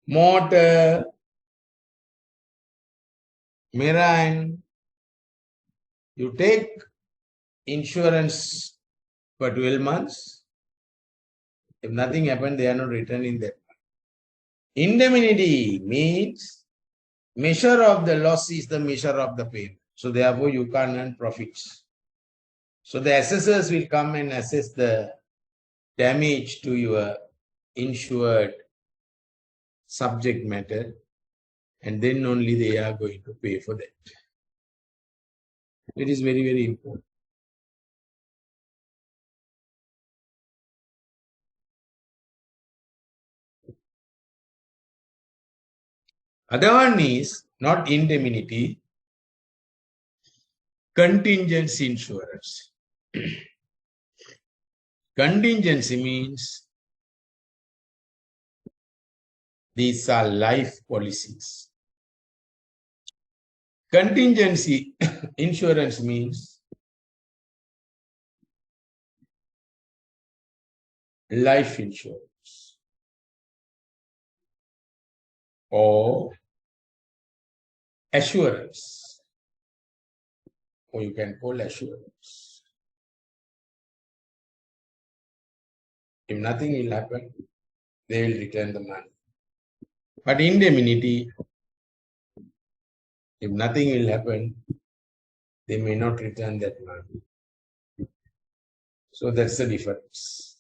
motor, marine. You take insurance for 12 months. If nothing happened, they are not returning that. Indemnity means measure of the loss is the measure of the pain. So therefore, you can't earn profits. So the assessors will come and assess the damage to your insured subject matter, and then only they are going to pay for that. It is very, very important. Other one is not indemnity, contingency insurance. Contingency means these are life policies. Contingency insurance means life insurance or assurance, or you can call assurance. If nothing will happen, they will return the money. But indemnity, if nothing will happen, they may not return that money. So that's the difference.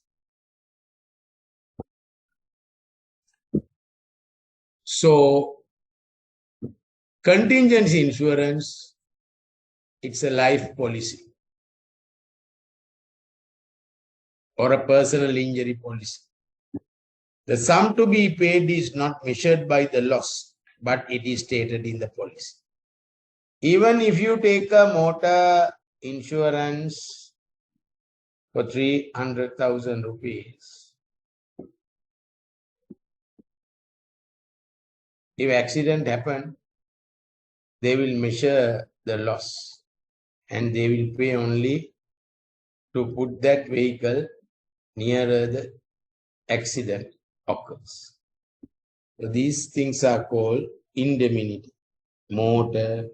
So contingency insurance, it's a life policy or a personal injury policy. The sum to be paid is not measured by the loss, but it is stated in the policy. Even if you take a motor insurance for 300,000 rupees, if accident happen, they will measure the loss and they will pay only to put that vehicle nearer the accident occurs. So these things are called indemnity. Motor,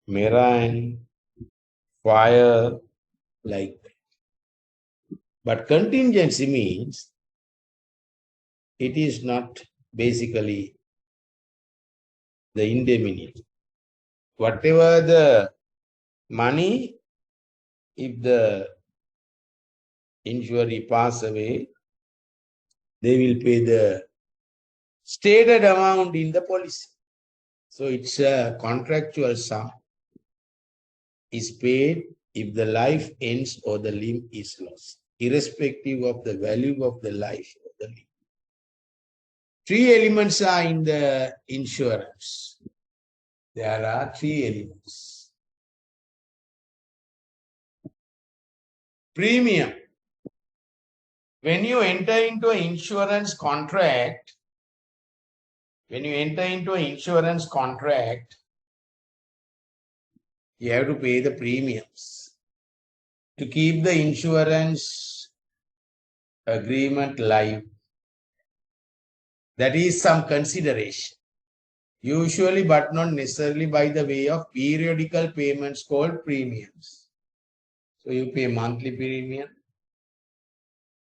marine, fire, like that. But contingency means it is not basically the indemnity. Whatever the money, if the injury pass away, they will pay the stated amount in the policy. So it's a contractual sum is paid if the life ends or the limb is lost, irrespective of the value of the life or the limb. Three elements are in the insurance. There are three elements. Premium. When you enter into an insurance contract, you have to pay the premiums to keep the insurance agreement live. That is some consideration. Usually, but not necessarily by the way of periodical payments called premiums. So you pay monthly premium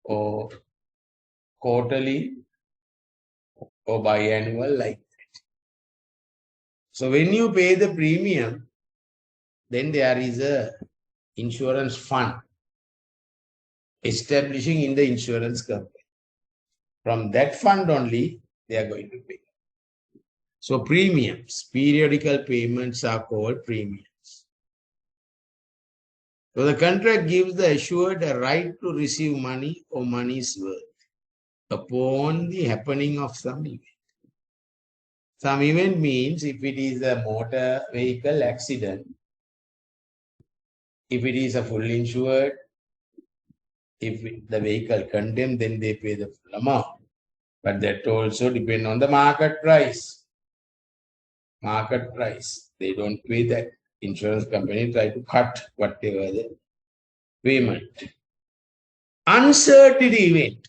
or quarterly or biannual like that. So when you pay the premium, then there is a insurance fund establishing in the insurance company. From that fund only, they are going to pay. So premiums, periodical payments are called premiums. So the contract gives the assured a right to receive money or money's worth upon the happening of some event. Some event means if it is a motor vehicle accident, if it is a full insured, if the vehicle condemned, then they pay the full amount. But that also depends on the market price. Market price. They don't pay that. Insurance company try to cut whatever the payment. Uncertainty event.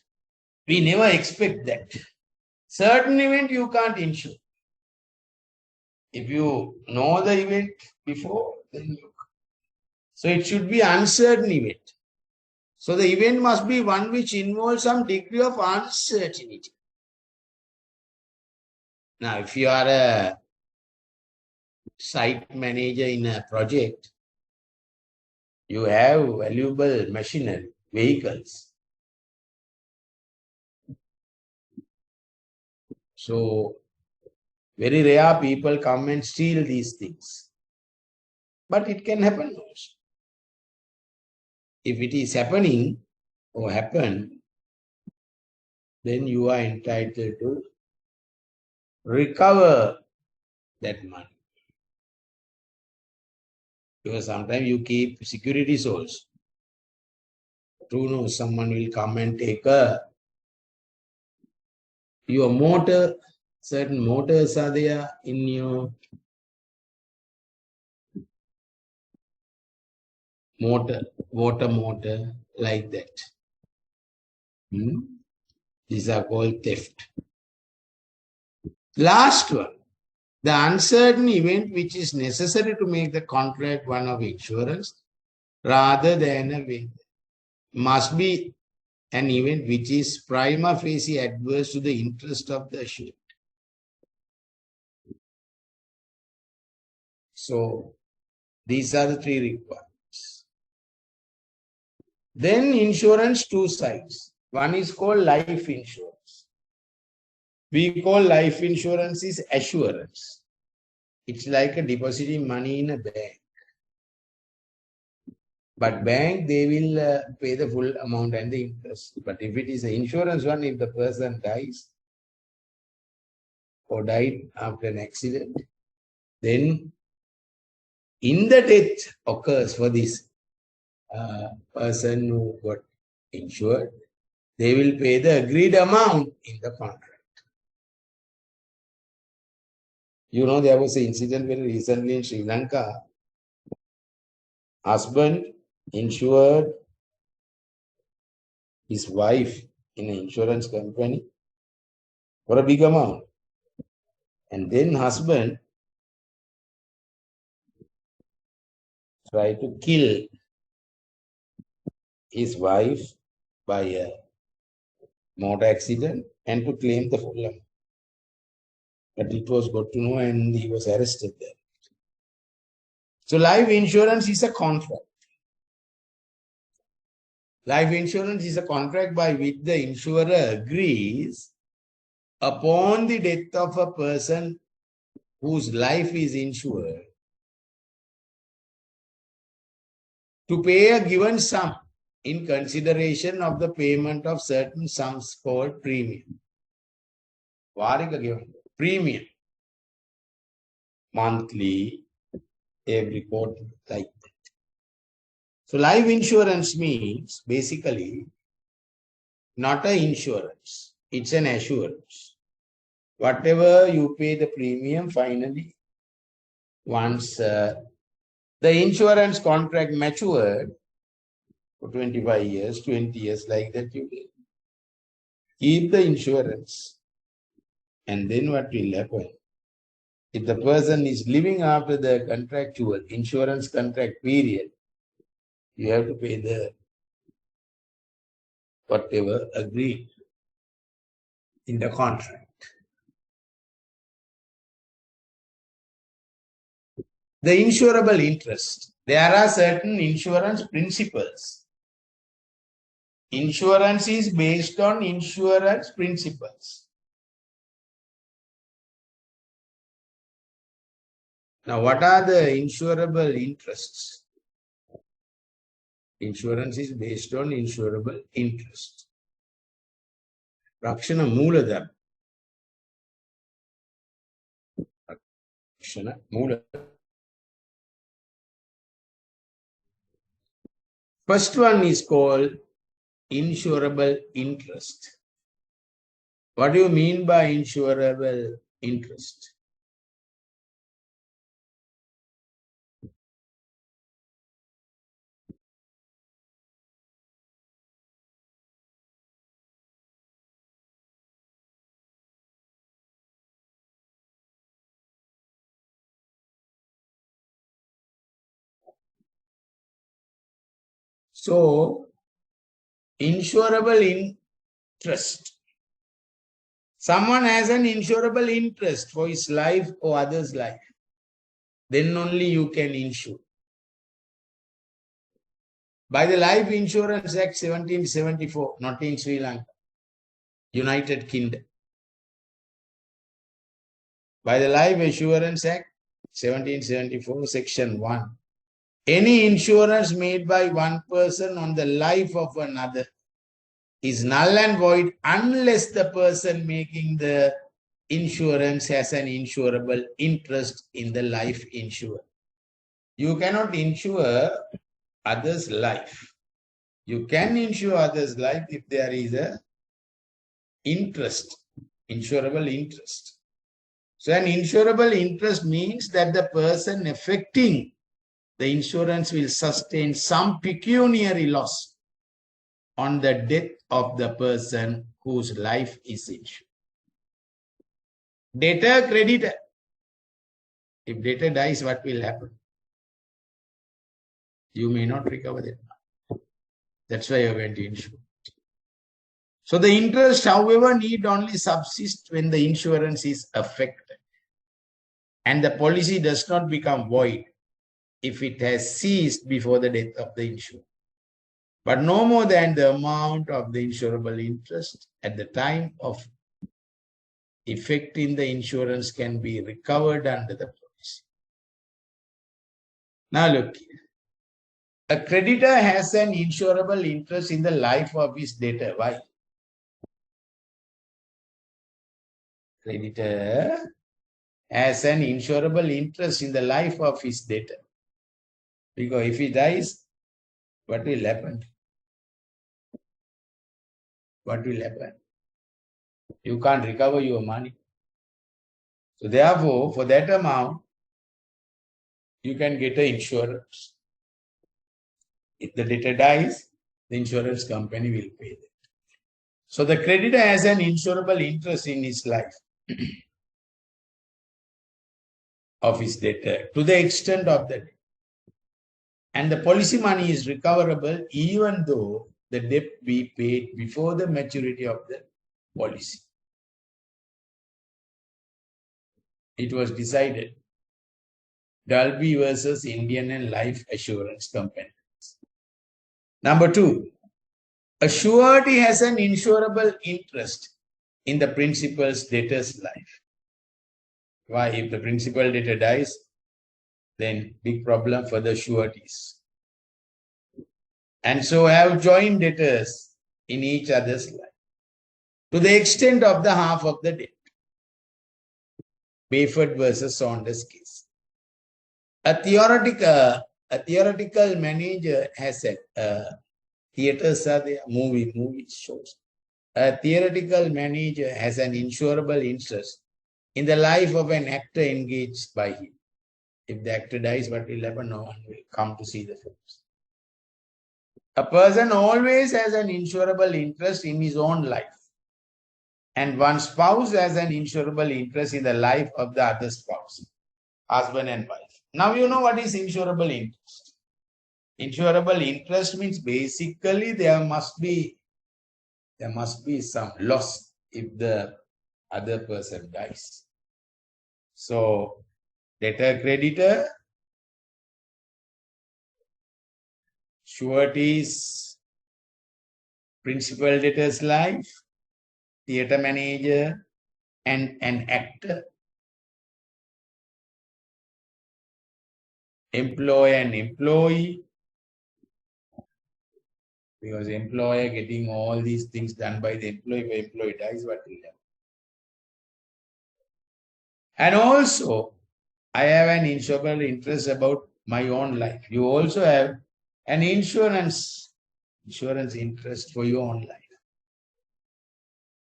We never expect that. Certain event you can't insure. If you know the event before, then you. So it should be uncertain event. So the event must be one which involves some degree of uncertainty. Now, if you are a site manager in a project, you have valuable machinery, vehicles. So very rare people come and steal these things. But it can happen also. If it is happening or happen, then you are entitled to recover that money. Because sometimes you keep securities also. Who knows, someone will come and take your motor. Certain motors are there in your motor, water motor, like that. These are called theft. Last one, the uncertain event which is necessary to make the contract one of insurance rather than a win. Must be an event which is prima facie adverse to the interest of the assured. So these are the three requirements. Then insurance, two sides. One is called life insurance. We call life insurance is assurance. It's like a depositing money in a bank. But bank, they will pay the full amount and the interest. But if it is an insurance one, if the person dies or died after an accident, then in the death occurs for this person who got insured, they will pay the agreed amount in the contract. You know, there was an incident very recently in Sri Lanka. Husband insured his wife in an insurance company for a big amount. And then husband tried to kill his wife by a motor accident and to claim the full amount. But it was got to know and he was arrested there. So life insurance is a contract. Life insurance is a contract by which the insurer agrees upon the death of a person whose life is insured to pay a given sum in consideration of the payment of certain sums called premium. Varika given premium. Monthly, every quarter, like that. So life insurance means basically not an insurance. It's an assurance. Whatever you pay the premium, finally, once the insurance contract matured for 25 years, 20 years, like that, you keep the insurance. And then what will happen? If the person is living after the contractual insurance contract period, you have to pay the whatever agreed in the contract. The insurable interest. There are certain insurance principles. Insurance is based on insurance principles. Now, what are the insurable interests? Insurance is based on insurable interest. Rakshana Mooladhara. Rakshana Mooladhara. First one is called insurable interest. What do you mean by insurable interest? So, insurable interest. Someone has an insurable interest for his life or others' life. Then only you can insure. By the Life Insurance Act 1774, not in Sri Lanka, United Kingdom. By the Life Assurance Act 1774, Section 1. Any insurance made by one person on the life of another is null and void unless the person making the insurance has an insurable interest in the life insured. You cannot insure others' life. You can insure others' life if there is a interest, insurable interest. So an insurable interest means that the person affecting the insurance will sustain some pecuniary loss on the death of the person whose life is insured. Debtor, creditor. If debtor dies, what will happen? You may not recover that. That's why you are going to insure. So the interest, however, need only subsist when the insurance is affected. And the policy does not become void if it has ceased before the death of the insured. But no more than the amount of the insurable interest at the time of effecting the insurance can be recovered under the policy. Now look here. A creditor has an insurable interest in the life of his debtor. Why? Creditor has an insurable interest in the life of his debtor. Because if he dies, what will happen? What will happen? You can't recover your money. So therefore, for that amount, you can get an insurance. If the debtor dies, the insurance company will pay that. So the creditor has an insurable interest in his life of his debtor to the extent of the debt. And the policy money is recoverable even though the debt be paid before the maturity of the policy. It was decided. Dalby versus Indian and Life Assurance Company. Number 2, a surety has an insurable interest in the principal's debtor's life. Why? If the principal debtor dies, then big problem for the sureties. And so have joint debtors in each other's life to the extent of the half of the debt. Bayford versus Saunders case. A theoretical manager has said, theaters are there, movie shows. A theoretical manager has an insurable interest in the life of an actor engaged by him. If the actor dies, what will happen? No one will come to see the films. A person always has an insurable interest in his own life. And one spouse has an insurable interest in the life of the other spouse, husband and wife. Now you know what is insurable interest. Insurable interest means basically there must be some loss if the other person dies. So debtor, creditor, sureties, principal debtor's life, theatre manager, and an actor, employer and employee, because employer getting all these things done by the employee, if the employee dies, what will happen? And also, I have an insurable interest about my own life. You also have an insurance interest for your own life.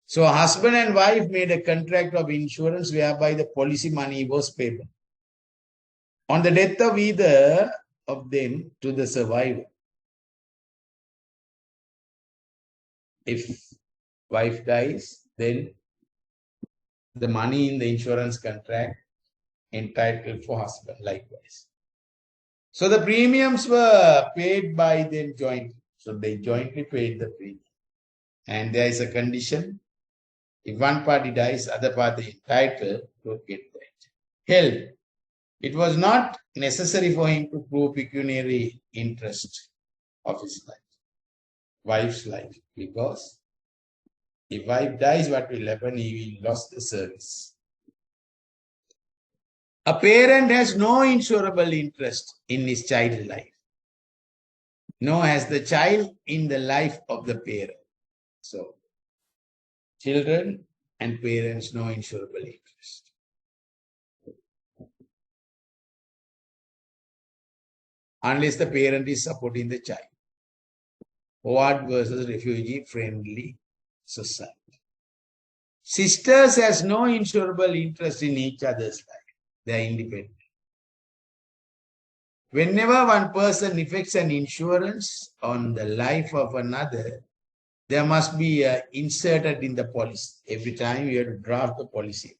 So husband and wife made a contract of insurance whereby the policy money was payable on the death of either of them to the survivor. If wife dies, then the money in the insurance contract entitled for husband likewise. So the premiums were paid by them jointly. So they jointly paid the premium. And there is a condition. If one party dies, other party entitled to get that help. It was not necessary for him to prove pecuniary interest of his life, wife's life, because if wife dies, what will happen? He will lose the service. A parent has no insurable interest in his child's life, nor has the child in the life of the parent. So, children and parents no insurable interest. Unless the parent is supporting the child. Forward versus refugee friendly society. Sisters has no insurable interest in each other's life. They are independent. Whenever one person effects an insurance on the life of another, there must be inserted in the policy. Every time you have to draft the policy.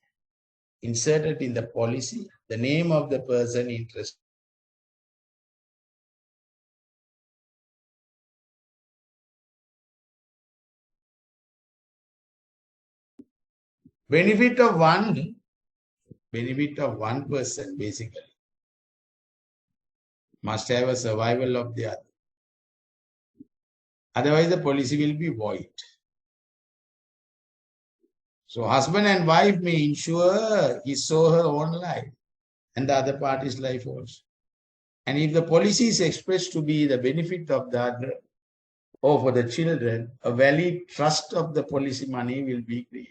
Inserted in the policy, the name of the person interested. Benefit of one person basically must have a survival of the other. Otherwise, the policy will be void. So, husband and wife may insure his or her own life and the other party's life also. And if the policy is expressed to be the benefit of the other or for the children, a valid trust of the policy money will be created.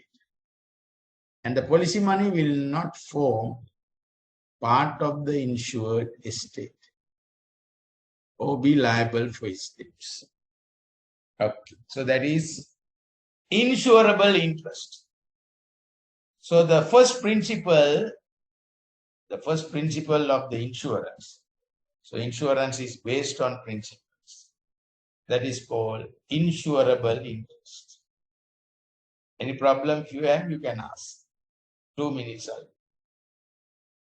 And the policy money will not form part of the insured estate or be liable for estates. Okay, so that is insurable interest. So the first principle of the insurance. So insurance is based on principles. That is called insurable interest. Any problem you have, you can ask. 2 minutes out.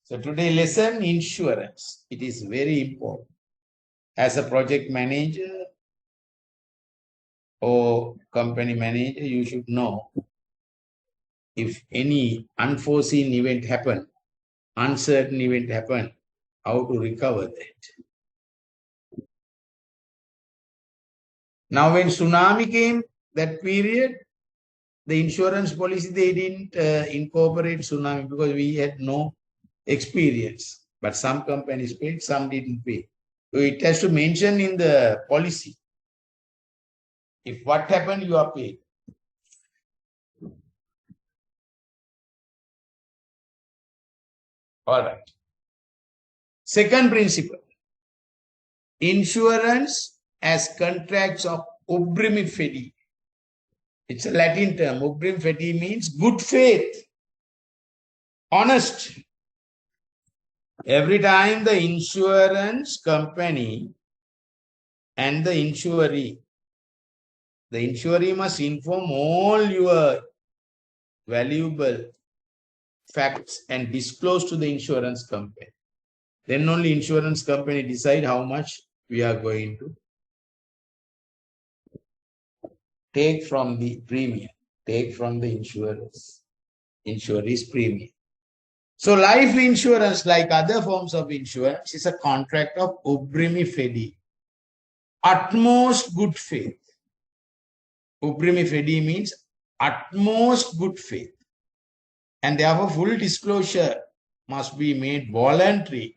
So today lesson, insurance. It is very important. As a project manager or company manager, you should know if any unforeseen event happen, uncertain event happen, how to recover that. Now when tsunami came, that period, the insurance policy, they didn't incorporate tsunami because we had no experience. But some companies paid, some didn't pay. So it has to mention in the policy. If what happened, you are paid. All right. Second principle. Insurance as contracts of obrimi fedi. It's a Latin term. Obrimi fedi means good faith, honest. Every time the insurance company and the insuree must inform all your valuable facts and disclose to the insurance company. Then only insurance company decide how much we are going to take from the premium, take from the insuree's premium. So life insurance, like other forms of insurance, is a contract of obrimi fedi, utmost good faith. Obrimi fedi means utmost good faith. And therefore full disclosure must be made voluntary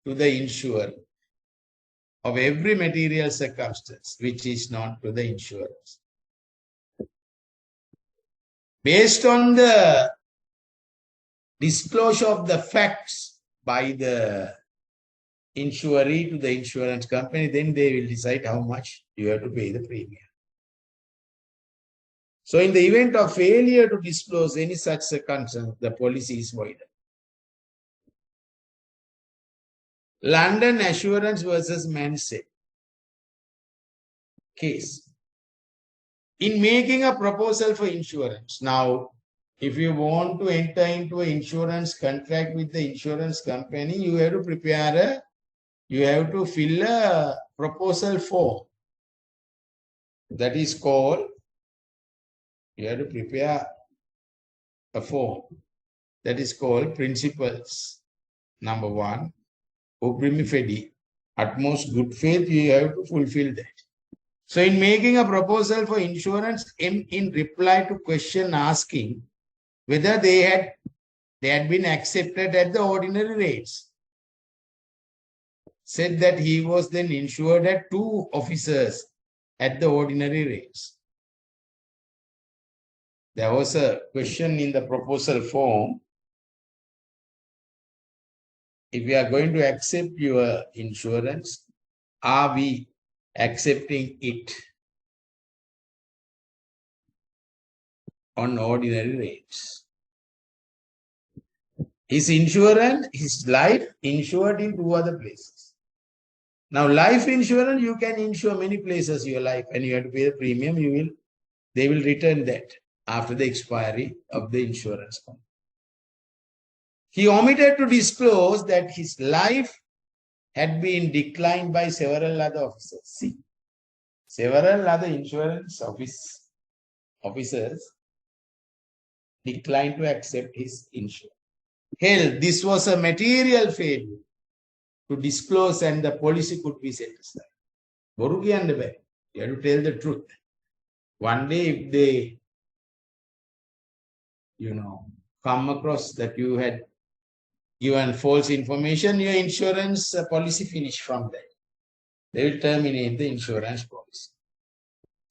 to the insurer of every material circumstance which is known to the insurers. Based on the disclosure of the facts by the insuree to the insurance company, then they will decide how much you have to pay the premium. So in the event of failure to disclose any such circumstance, the policy is void. London Assurance versus Mansell case. In making a proposal for insurance, now if you want to enter into an insurance contract with the insurance company, you have to fill a proposal form. That is called, you have to prepare a form. That is called principles. Number 1, prima facie, utmost good faith, you have to fulfill that. So in making a proposal for insurance, in reply to question asking whether they had been accepted at the ordinary rates, said that he was then insured at 2 officers at the ordinary rates. There was a question in the proposal form. If we are going to accept your insurance, are we accepting it on ordinary rates? His insurance, his life insured in 2 other places. Now, life insurance, you can insure many places your life, and you have to pay the premium. They will return that after the expiry of the insurance company. He omitted to disclose that his life had been declined by several other officers. See, several other insurance officers declined to accept his insurance. Hell, this was a material failure to disclose, and the policy could be set aside. You have to tell the truth. One day, if they, come across that you had given false information, your insurance policy finished from that. They will terminate the insurance policy.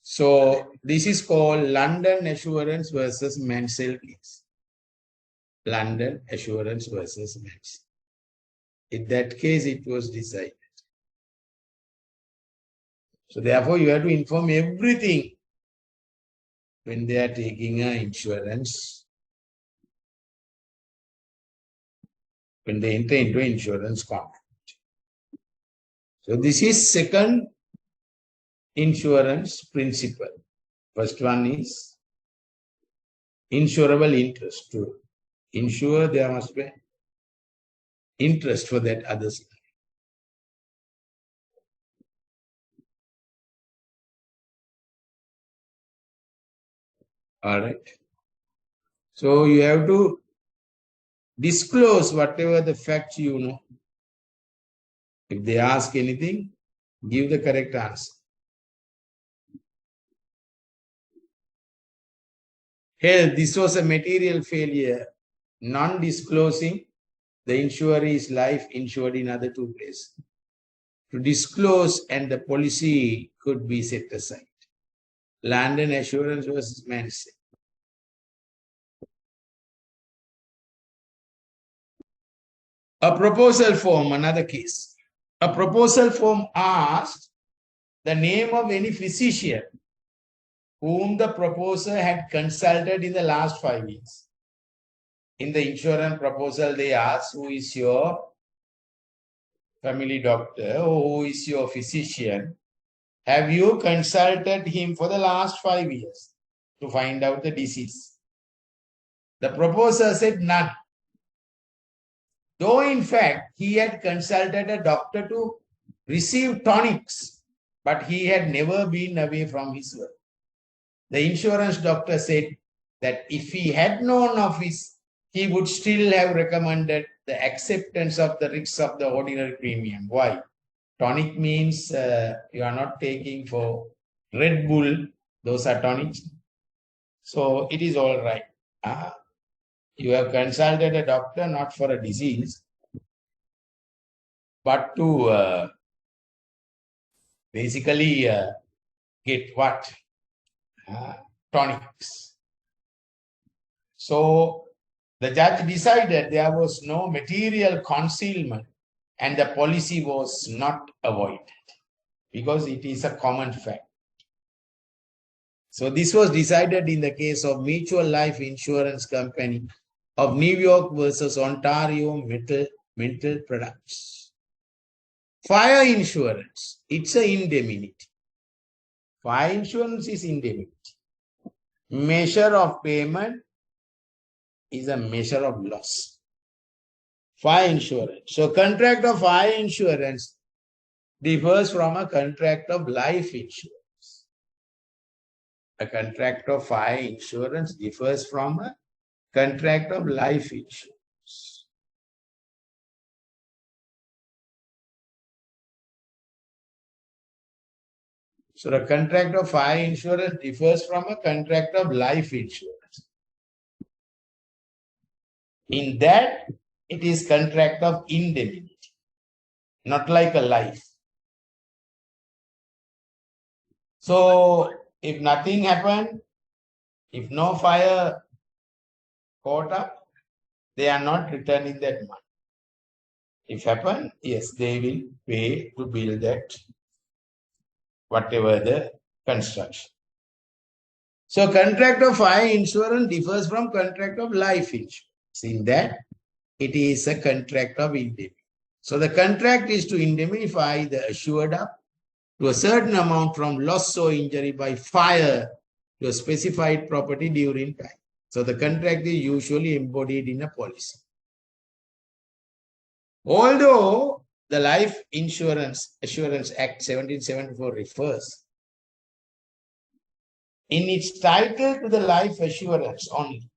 So this is called London Assurance versus Mansell case. London Assurance versus Mansell. In that case, it was decided. So therefore, you have to inform everything when they are taking an insurance, when they enter into an insurance contract. So this is second insurance principle. First one is insurable interest. To insure, there must be interest for that others. All right. So you have to disclose whatever the facts you know. If they ask anything, give the correct answer. Hell, this was a material failure, non-disclosing the insuree's life insured in other 2 places. To disclose, and the policy could be set aside. London Assurance versus Mansell. A proposal form, another case. A proposal form asked the name of any physician whom the proposer had consulted in the last 5 years. In the insurance proposal, they asked, who is your family doctor, or who is your physician? Have you consulted him for the last 5 years to find out the disease? The proposer said none. Though in fact, he had consulted a doctor to receive tonics, but he had never been away from his work. The insurance doctor said that if he had known of his, he would still have recommended the acceptance of the risks of the ordinary premium. Why? Tonic means you are not taking for Red Bull, those are tonics. So it is all right. You have consulted a doctor not for a disease, but to basically get what? Tonics. So the judge decided there was no material concealment and the policy was not avoided because it is a common fact. So this was decided in the case of Mutual Life Insurance Company of New York versus Ontario Mental Products. Fire insurance, it's an indemnity. Fire insurance is indemnity. Measure of payment is a measure of loss. Fire insurance. So contract of fire insurance differs from a contract of life insurance. A contract of fire insurance differs from a contract of life insurance. So the contract of fire insurance differs from a contract of life insurance. In that, it is contract of indemnity, not like a life. So if nothing happened, if no fire caught up, they are not returning that money. If happen, yes, they will pay to build that, whatever the construction. So contract of fire insurance differs from contract of life insurance. In that, it is a contract of indemnity. So the contract is to indemnify the assured up to a certain amount from loss or injury by fire to a specified property during time. So the contract is usually embodied in a policy. Although the Life Insurance Assurance Act 1774 refers in its title to the life assurance only,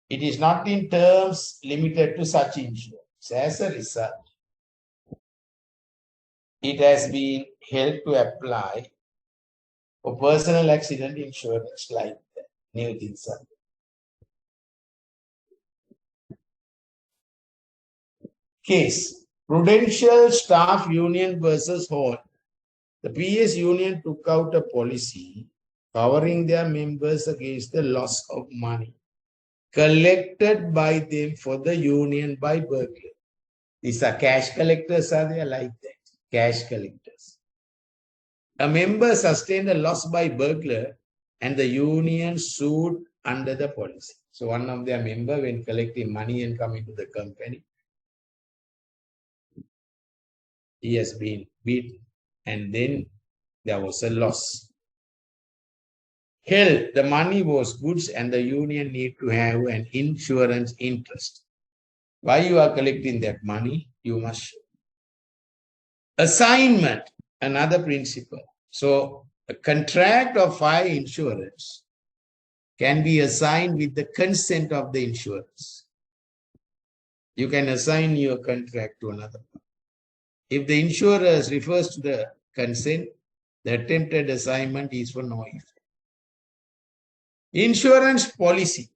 it is not in terms limited to such insurance. As a result, it has been held to apply for personal accident insurance like the new things. Case: Prudential Staff Union versus Hall. The PS Union took out a policy covering their members against the loss of money collected by them for the union by burglary. These are cash collectors, are they like that? Cash collectors. A member sustained a loss by burglar and the union sued under the policy. So one of their members, when collecting money and coming to the company, he has been beaten and then there was a loss. Hell, the money was goods and the union need to have an insurance interest. Why you are collecting that money, you must show. Assignment, another principle. So a contract of fire insurance can be assigned with the consent of the insurance. You can assign your contract to another one. If the insurer refers to the consent, the attempted assignment is for no effect. Insurance policy,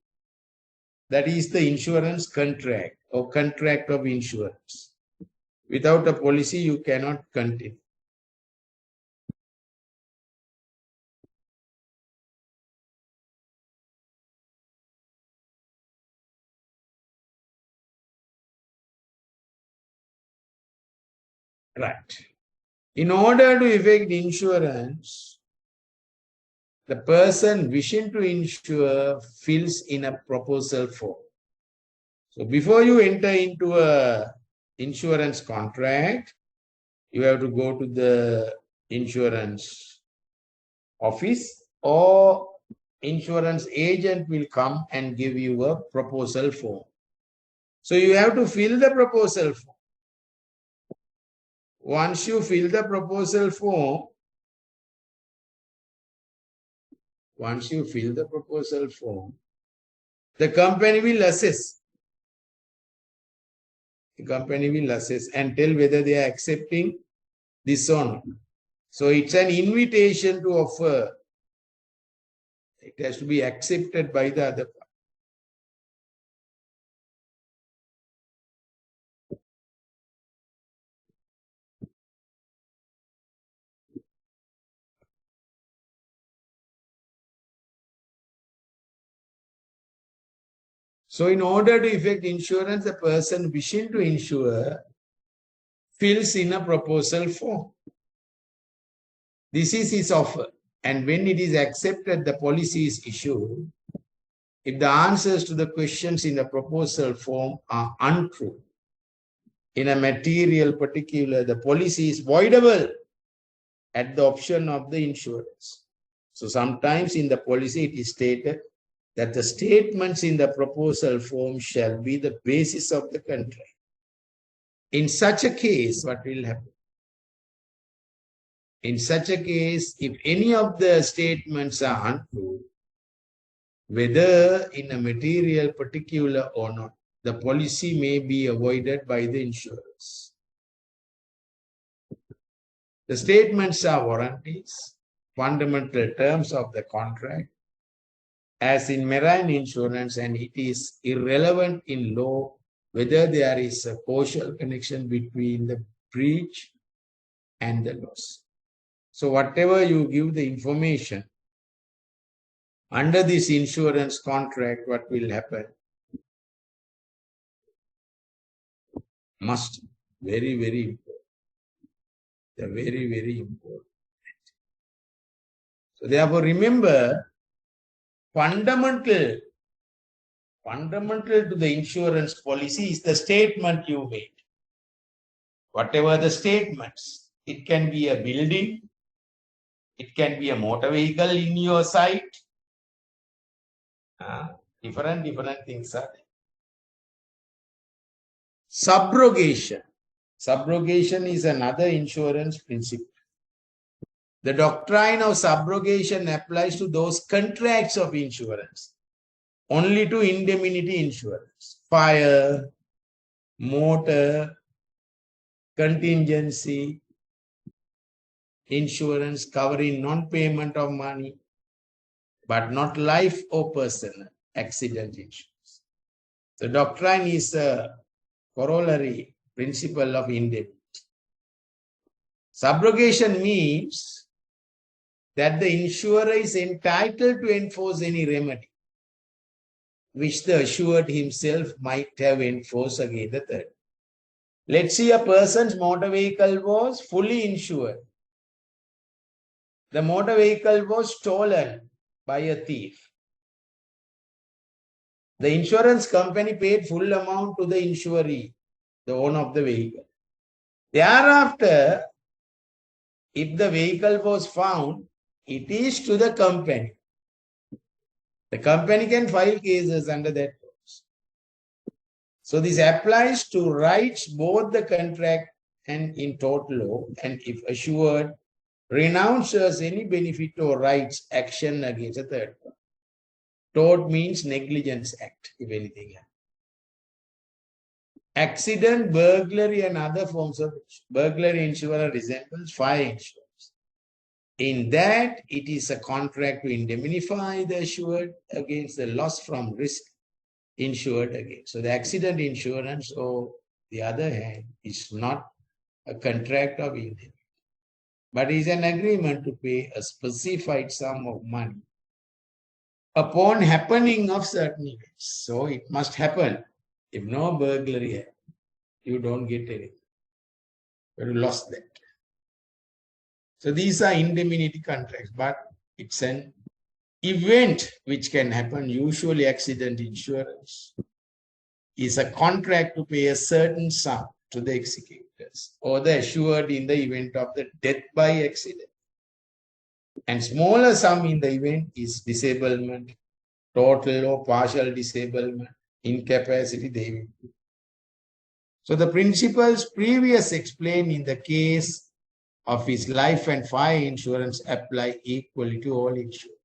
that is the insurance contract or contract of insurance. Without a policy, you cannot continue. Right. In order to effect insurance, the person wishing to insure fills in a proposal form. So before you enter into a insurance contract, you have to go to the insurance office or insurance agent will come and give you a proposal form. So you have to fill the proposal form. Once you fill the proposal form, the company will assess. The company will assess and tell whether they are accepting this or not. So it's an invitation to offer. It has to be accepted by the other party. So in order to effect insurance, the person wishing to insure fills in a proposal form. This is his offer. And when it is accepted, the policy is issued. If the answers to the questions in the proposal form are untrue, in a material particular, the policy is voidable at the option of the insurance. So sometimes in the policy it is stated that the statements in the proposal form shall be the basis of the contract. In such a case, what will happen? In such a case, if any of the statements are untrue, whether in a material particular or not, the policy may be avoided by the insurers. The statements are warranties, fundamental terms of the contract, as in marine insurance, and it is irrelevant in law whether there is a causal connection between the breach and the loss. So whatever you give the information under this insurance contract, what will happen must very, very important. They're very, very important. So therefore, remember, fundamental to the insurance policy is the statement you made. Whatever the statements, it can be a building, it can be a motor vehicle in your site. Different things are there. Subrogation. Subrogation is another insurance principle. The doctrine of subrogation applies to those contracts of insurance, only to indemnity insurance, fire, motor, contingency insurance covering non-payment of money, but not life or personal accident insurance. The doctrine is a corollary principle of indemnity. Subrogation means that the insurer is entitled to enforce any remedy which the assured himself might have enforced against the third. Let's see, a person's motor vehicle was fully insured. The motor vehicle was stolen by a thief. The insurance company paid full amount to the insuree, the owner of the vehicle. Thereafter, if the vehicle was found, it is to the company. The company can file cases under that clause. So this applies to rights, both the contract and in tort law, and if assured, renounces any benefit or rights action against a third party. Tort means negligence act, if anything happens. Accident, burglary, and other forms of burglary insurance resembles fire insurance. In that, it is a contract to indemnify the assured against the loss from risk insured against. So the accident insurance, on the other hand, is not a contract of indemnity, but is an agreement to pay a specified sum of money upon happening of certain events. So it must happen. If no burglary happens, you don't get anything. You lost that. So these are indemnity contracts, but it's an event which can happen. Usually accident insurance is a contract to pay a certain sum to the executors or the assured in the event of the death by accident. And smaller sum in the event is disablement, total or partial disablement, incapacity, they will. So the principles previous explained in the case of his life and fire insurance apply equally to all insurance.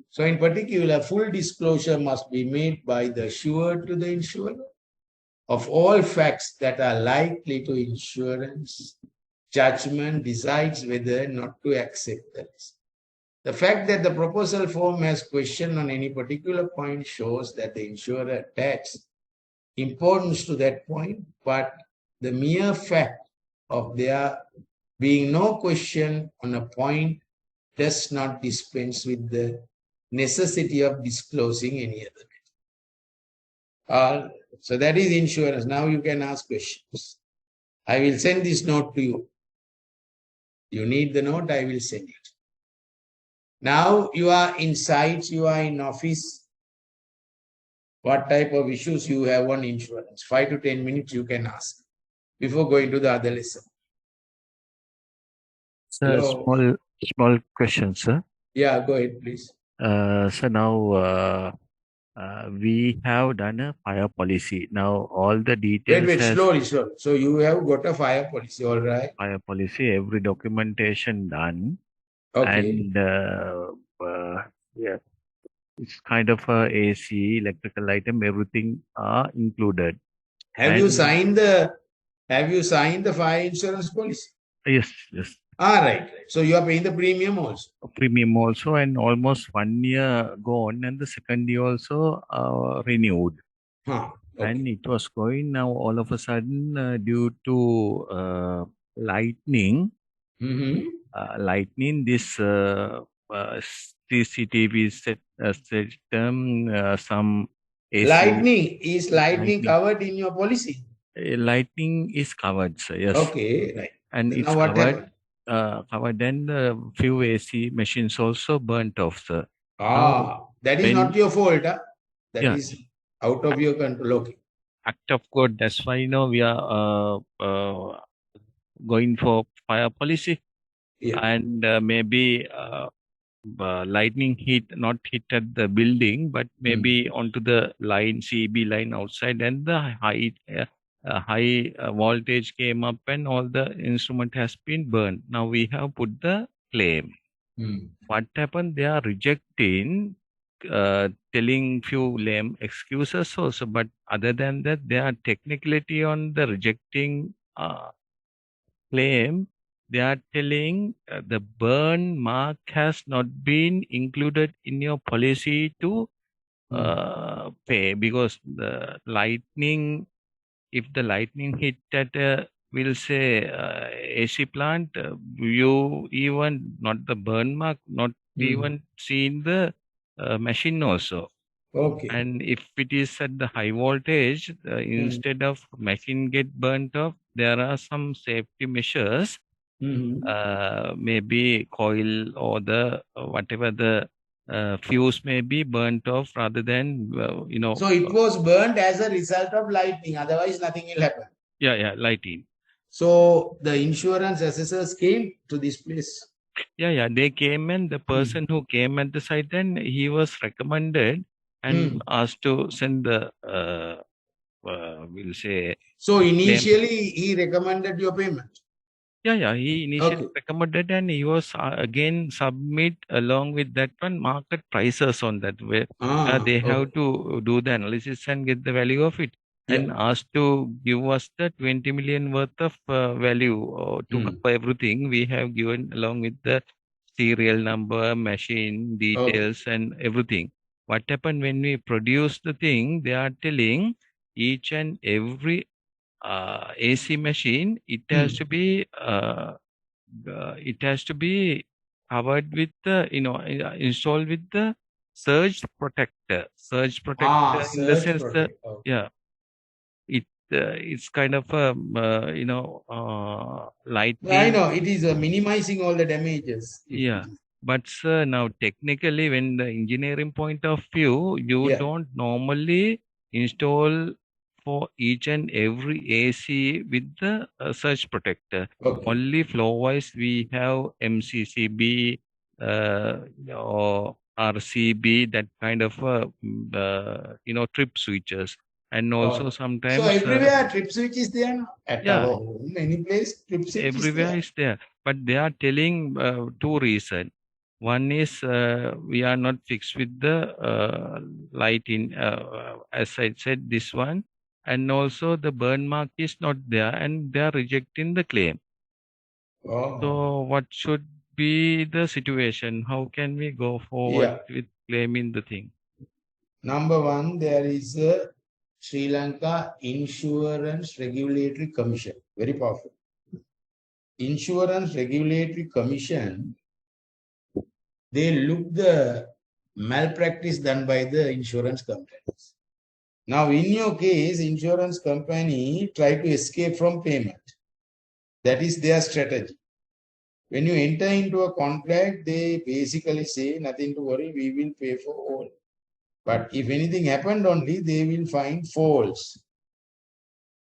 So in particular, full disclosure must be made by the assured to the insurer of all facts that are likely to insurance judgment decides whether not to accept the risk. The fact that the proposal form has question on any particular point shows that the insurer attaches importance to that point, but the mere fact of there being no question on a point does not dispense with the necessity of disclosing any other matter. So that is insurance. Now you can ask questions. I will send this note to you. You need the note, I will send it. Now you are in sites, you are in office. What type of issues you have on insurance? 5 to 10 minutes you can ask before going to the other lesson. Sir, small question, sir. Yeah, go ahead, please. So now We have done a fire policy. Now all the details Wait, as slowly. So you have got a fire policy, all right? fire policy, every documentation done, Okay. and yeah, it's kind of a AC, electrical item, everything are included. Have you And signed the Have you signed the fire insurance policy? yes, yes, Right. So you are paying the premium also. premium also, and almost 1 year gone, and the second year also renewed. Okay. And it was going now all of a sudden due to lightning. Mm-hmm. Lightning, this CCTV system, some AC Is lightning lightning. covered in your policy? Lightning is covered, sir. Yes, Okay, right. and Now it's what covered. happened? Covered, and few AC machines also burnt off, sir. Now, That is not when your fault. Huh? That yeah, is out of your control. Okay. act of God. That's why we are going for fire policy, Yeah. and maybe lightning hit not hit at the building, but Mm. maybe onto the line, CB line outside, and the high voltage came up, and all the instrument has been burned. Now we have put the claim. Mm. What happened? They are rejecting, telling few lame excuses also, but other than that, they are technicality on the rejecting claim. They are telling the burn mark has not been included in your policy to Mm. pay, because the lightning, if the lightning hit at a, we'll say, AC plant, you even not the burn mark, not Mm. even seen the machine also. Okay. And if it is at the high voltage, Mm. instead of machine get burnt off, there are some safety measures, Mm-hmm. maybe coil or the whatever the fuse may be burnt off, rather than So it was burned as a result of lightning. Otherwise, nothing will happen. yeah, lighting. So the insurance assessors came to this place. Yeah, they came, and the Mm. person who came at the site, and he was recommended and Mm. asked to send the we'll say So claim. initially, he recommended your payment. Yeah, he initially Okay. recommended, and he was again submit along with that one market prices on that, where they have Okay. to do the analysis and get the value of it, Yeah. and asked to give us the 20 million worth of value to Mm. cover everything. We have given along with the serial number, machine Okay. details, and everything. What happened when we produce the thing? They are telling each and every AC machine, Mm. it has to be covered with the, installed with the surge protector. Surge protector in the Search sense that, protect. Okay. yeah, it's kind of a, I lightning. know it is minimizing all the damages. If it Yeah, is. but sir, now technically, when the engineering point of view, you Yeah. don't normally install for each and every AC with the surge protector. Okay. Only flow-wise, we have MCCB or RCB, that kind of trip switches, and also So sometimes everywhere trip switch is there now. At yeah, our home, any place trip switch is everywhere there. is there, but they are telling two reasons. One is we are not fixed with the light in, as I said, this one, and also the burn mark is not there, and they are rejecting the claim. Oh. So what should be the situation? How can we go forward Yeah. with claiming the thing? Number one, there is a Sri Lanka Insurance Regulatory Commission. Very powerful. Insurance Regulatory Commission, they look the malpractice done by the insurance companies. Now, in your case, insurance company try to escape from payment. That is their strategy. When you enter into a contract, they basically say, nothing to worry, we will pay for all. But if anything happened only, they will find faults.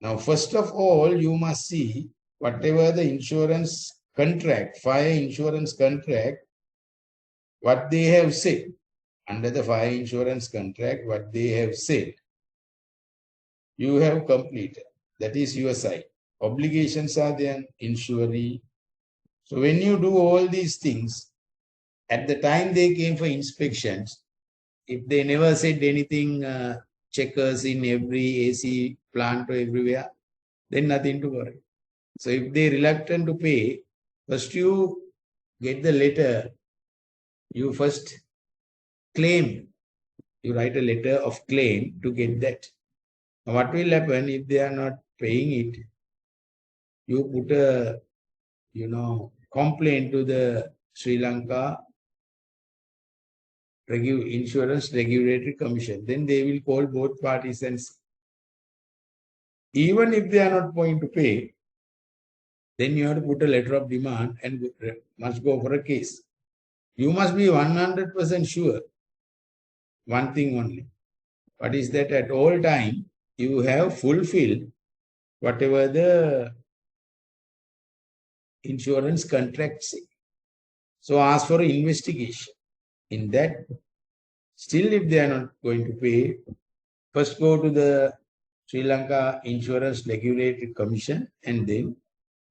Now, first of all, you must see whatever the insurance contract, fire insurance contract, what they have said. under the fire insurance contract, what they have said, you have completed. That is your side. Obligations are there, insurance. So when you do all these things, at the time they came for inspections, if they never said anything, checkers in every AC plant or everywhere, then nothing to worry. So if they reluctant to pay, first you get the letter, you first claim, you write a letter of claim to get that. Now what will happen if they are not paying it? You put a, complaint to the Sri Lanka Insurance Regulatory Commission. Then they will call both parties and even if they are not going to pay, then you have to put a letter of demand and must go for a case. You must be 100% sure. One thing only. What is that at all time you have fulfilled whatever the insurance contract say. So ask for an investigation. In that, still if they are not going to pay, first go to the Sri Lanka Insurance Regulatory Commission and then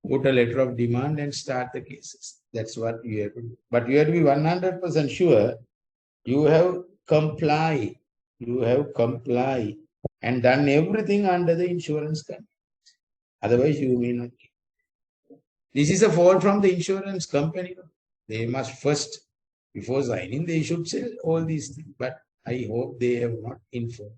put a letter of demand and start the cases. That's what you have to do. But you have to be 100% sure you have complied. You have complied and done everything under the insurance company. Otherwise, you may not. This is a fault from the insurance company. They must first, before signing, they should say all these things. But I hope they have not informed.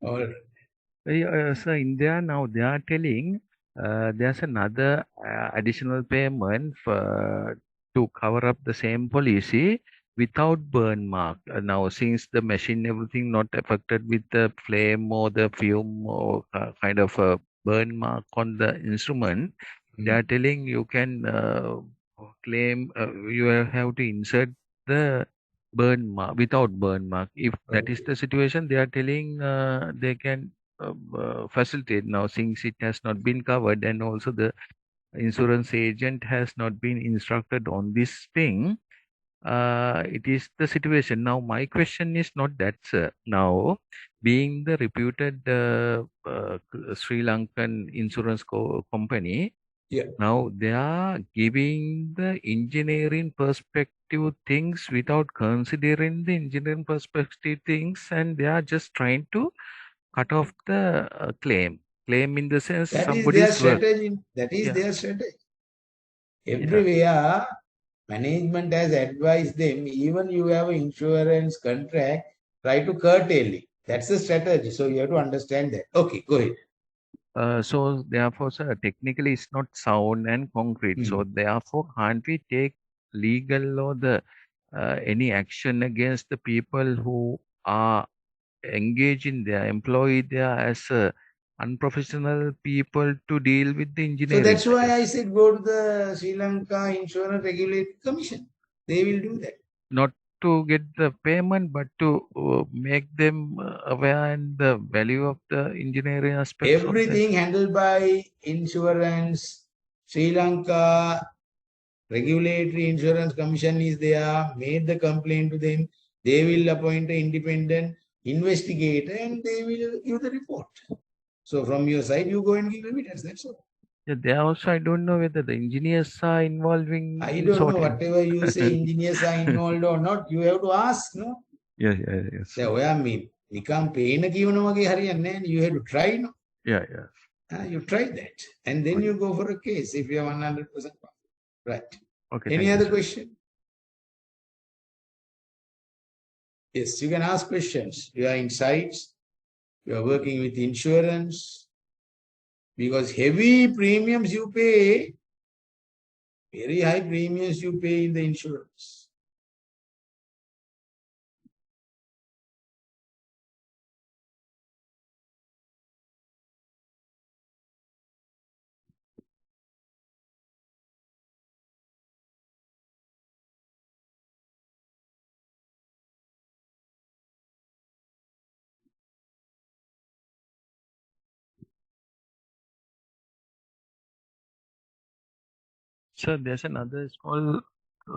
All right. So India now they are telling there's another additional payment to cover up the same policy without burn mark. Now since the machine everything not affected with the flame or the fume or kind of a burn mark on the instrument, they are telling you can claim you have to insert the burn mark without burn mark. If that is the situation, they are telling they can facilitate now since it has not been covered and also the insurance agent has not been instructed on this thing. It is the situation. Now, my question is not that, sir. Now, being the reputed Sri Lankan insurance company, Yeah. now they are giving the engineering perspective things without considering the engineering perspective things, and they are just trying to cut off the claim. Claim in the sense That is their somebody's work. strategy. That is Yeah, their strategy. yeah. Everywhere, management has advised them, even you have an insurance contract, try to curtail it. That's the strategy. So you have to understand that. Okay, go ahead. So therefore, sir, technically it's not sound and concrete. So therefore, can't we take legal or the any action against the people who are engaged in their employee there as unprofessional people to deal with the So engineering that's why side? I said go to the Sri Lanka Insurance Regulatory Commission. They will do that. Not to get the payment, but to make them aware and the value of the engineering aspects of that. Everything handled by insurance, Sri Lanka Regulatory Insurance Commission is there, made the complaint to them. They will appoint an independent investigator and they will give the report. So from your side, you go and give evidence. That's all. Yeah, there also I don't know whether the engineers are involving I in don't know, sorting. whatever you say, engineers are involved or not, you have to ask, no? Yeah, yeah, yes. දැන් ඔයා මේ නිකම් පේන කියවන වගේ හරියන්නේ නැහැ. You have to try, no? Yeah, yeah. You try that. And then Okay. you go for a case if you are 100% right. Okay. Any Thank other you, sir. question? Yes, you can ask questions. You are insights. You are working with insurance. Because heavy premiums you pay, very high premiums you pay in the insurance. Sir, there's another. It's called.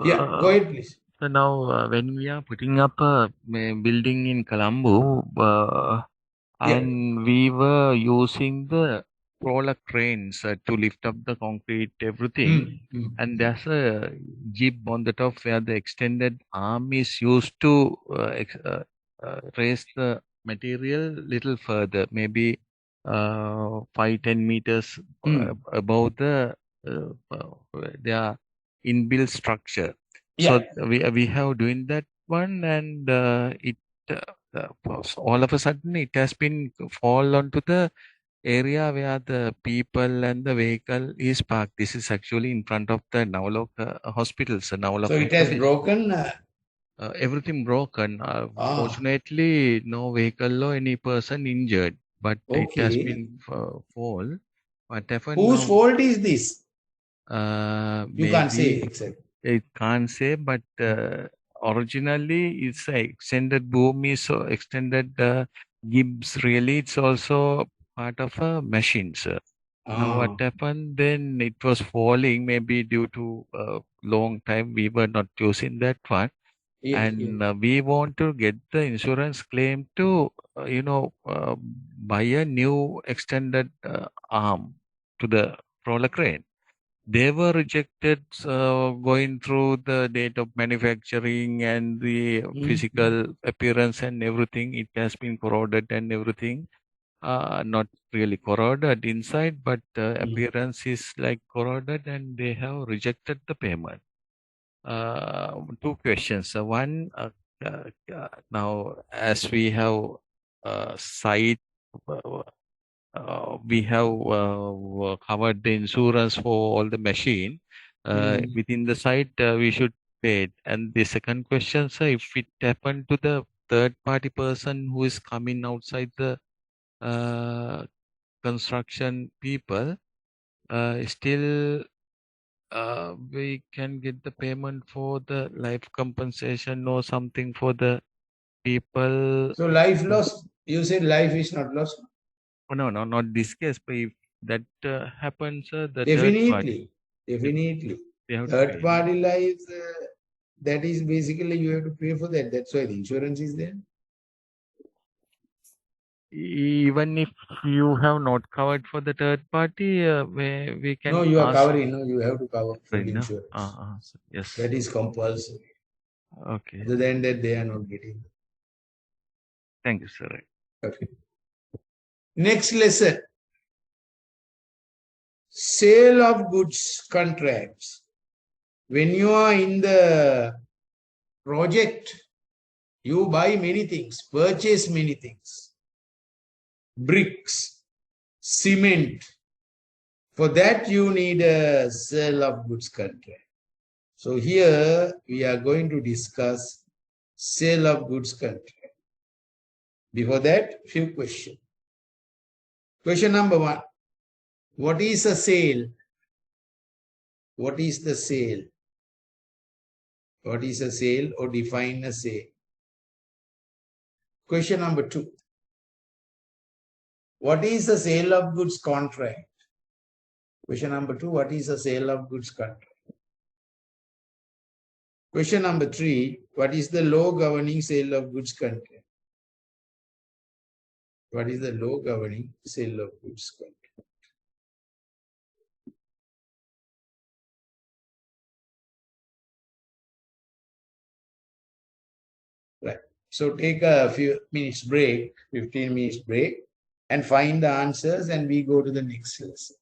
Yeah, go ahead, please. So now, when we are putting up a building in Colombo, Yeah. and we were using the roller cranes to lift up the concrete, everything. And there's a jib on the top where the extended arm is used to raise the material little further, maybe 5-10 meters above the their inbuilt structure. So Yeah. we have doing that one, and it all of a sudden it has been fall onto the area where the people and the vehicle is parked. This is actually in front of the Navalok hospital, so Navalok So it has information. broken. Everything broken. Ah, Fortunately, no vehicle or any person injured, but it has okay. been fall. What happened Whose now? fault is this? You can't say Maybe exactly. it can't say, but originally it's a extended boom is so extended gibbs. Really, it's also part of a machine, sir. Now what Ah, happened then? It was falling, maybe due to long time we were not using that one, yeah, yeah. and we want to get the insurance claim to buy a new extended arm to the roller crane. They were rejected, going through the date of manufacturing and the Mm. physical appearance and everything. It has been corroded and everything. Not really corroded inside, but Mm. appearance is like corroded, and they have rejected the payment. Two questions. Now, as we have site, uh, we have covered the insurance for all the machine Mm. within the site. We should pay it. And the second question, sir, if it happened to the third party person who is coming outside the uh, construction people, still we can get the payment for the life compensation or something for the people. So life lost. You said life is not lost. Oh, no, no, not this case. But if that happens, the third party, Definitely, they, definitely. they have to Third pay. No? party lives. That is basically you have to pay for that. That's why the insurance is there. Even if you have not covered for the third party, we No, can you are ask. covering. No, you have to cover full No? insurance. Yes. That is compulsory. Okay. Other than that, they are not getting. Thank you, sir. Okay. Next lesson: sale of goods contracts. When you are in the project, you buy many things, purchase many things, bricks, cement. For that, you need a sale of goods contract. So here we are going to discuss sale of goods contract. Before that, few questions. Question number one: what is a sale? What is the sale? What is a sale, or define a sale? Question number two: what is the sale of goods contract? Question number two: what is the sale of goods contract? Question number three: what is the law governing sale of goods contract? What is the law governing sale of goods contract? Right. So take a few minutes break, 15 minutes break, and find the answers, and we go to the next lesson.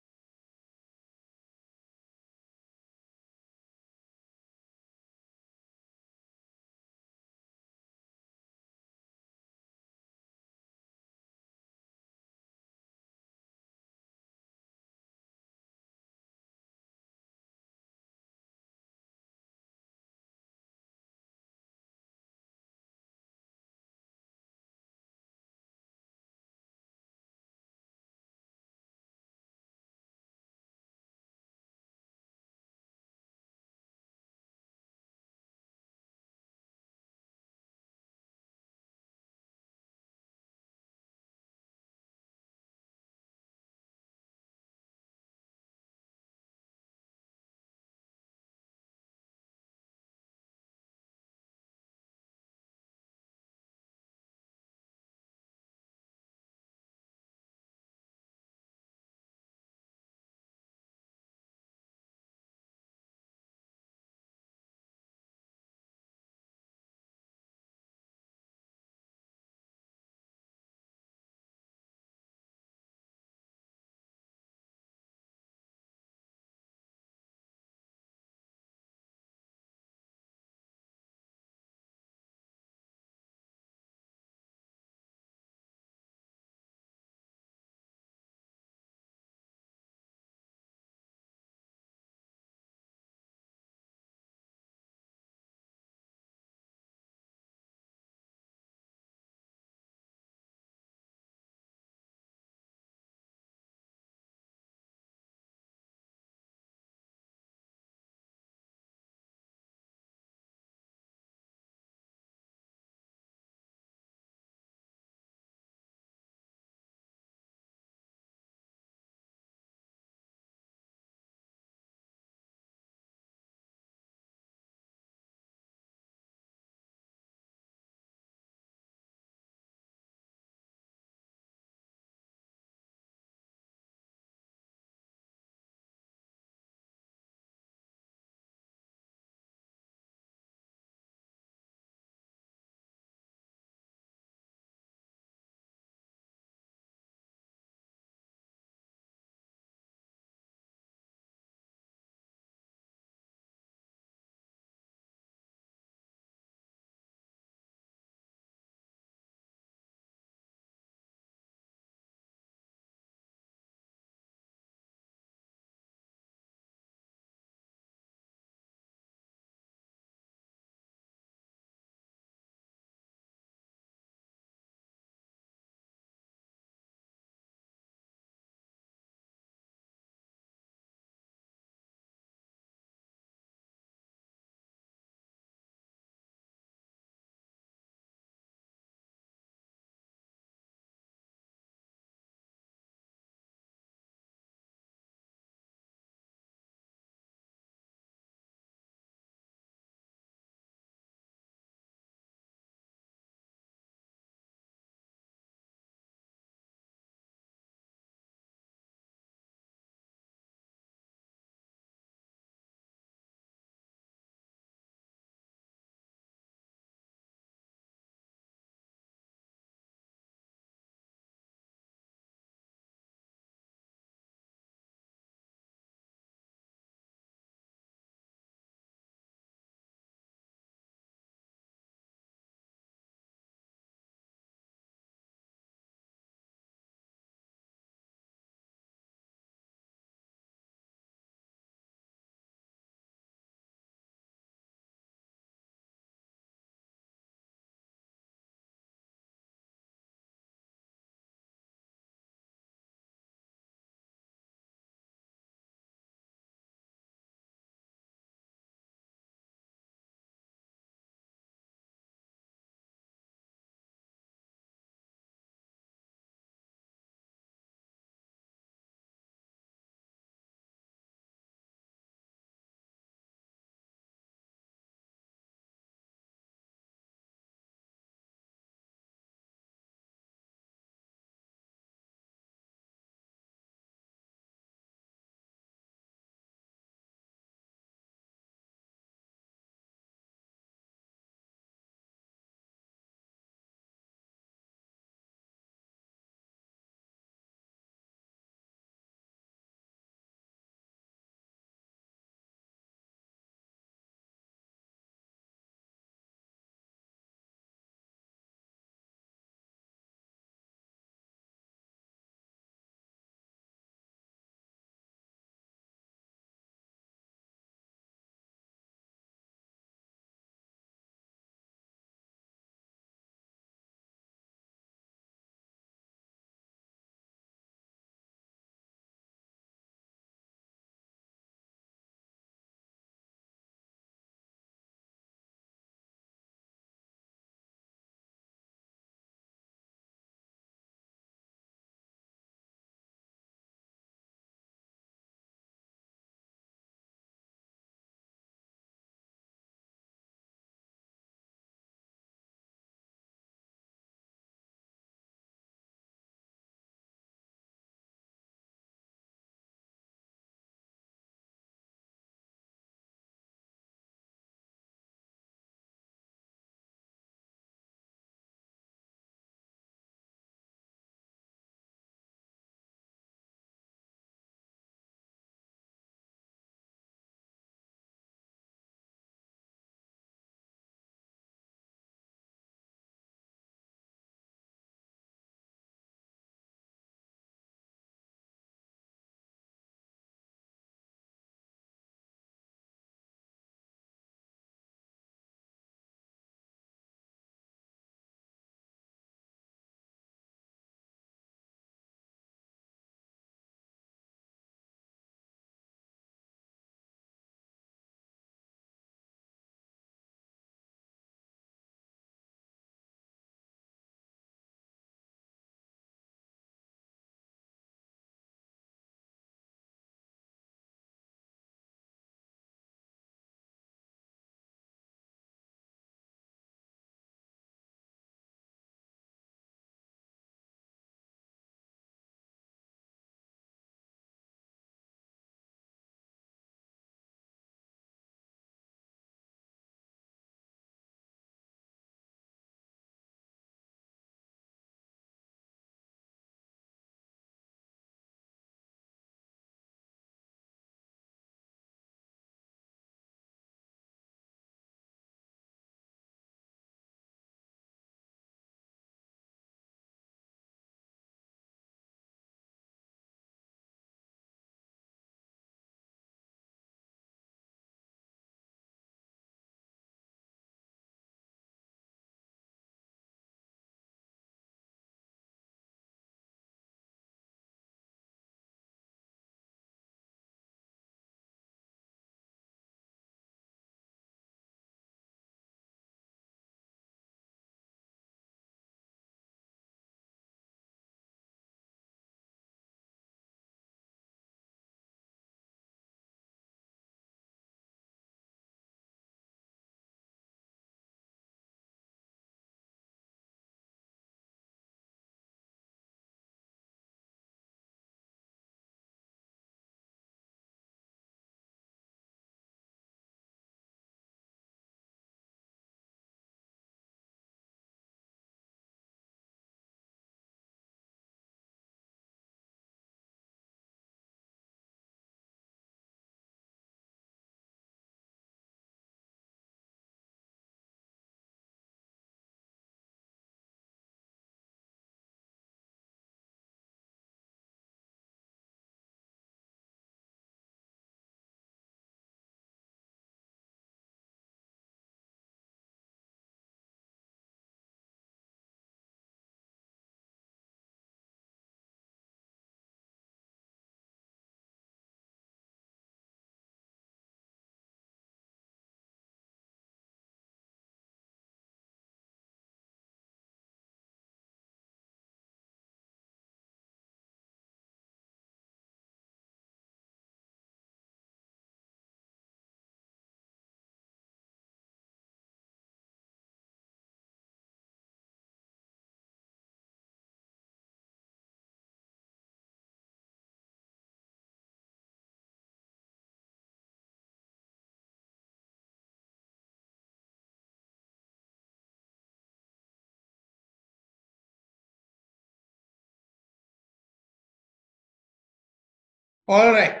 All right.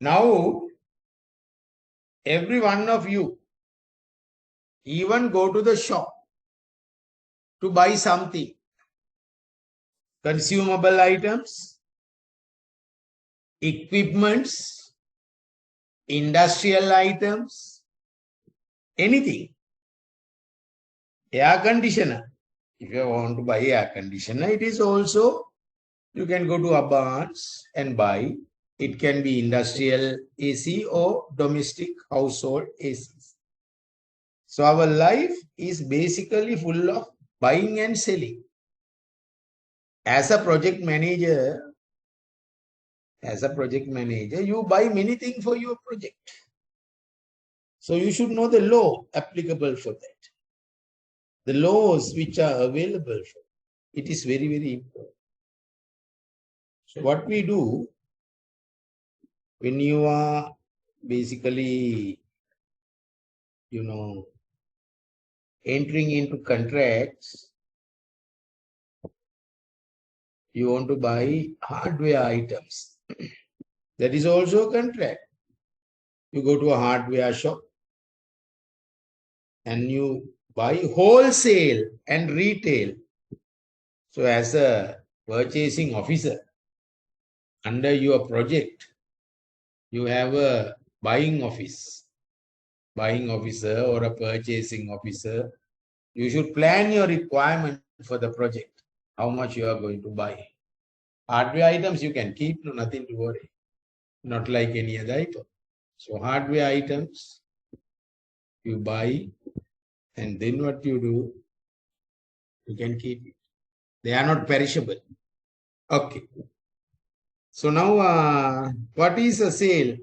Now, every one of you even go to the shop to buy something, consumable items, equipments, industrial items, anything. Air conditioner. If you want to buy air conditioner, it is also, you can go to Abans and buy. It can be industrial AC or domestic household ACs. So our life is basically full of buying and selling. As a project manager, you buy many things for your project. So you should know the law applicable for that. The laws which are available for it is very, very important. So what we do when you are basically, entering into contracts, you want to buy hardware items. That is also a contract. You go to a hardware shop and you buy wholesale and retail. So as a purchasing officer, under your project, you have a buying officer or a purchasing officer. You should plan your requirement for the project, how much you are going to buy. Hardware items you can keep, nothing to worry. Not like any other item. So hardware items you buy, and then what you do, you can keep it. They are not perishable. Okay. So now, what is a sale?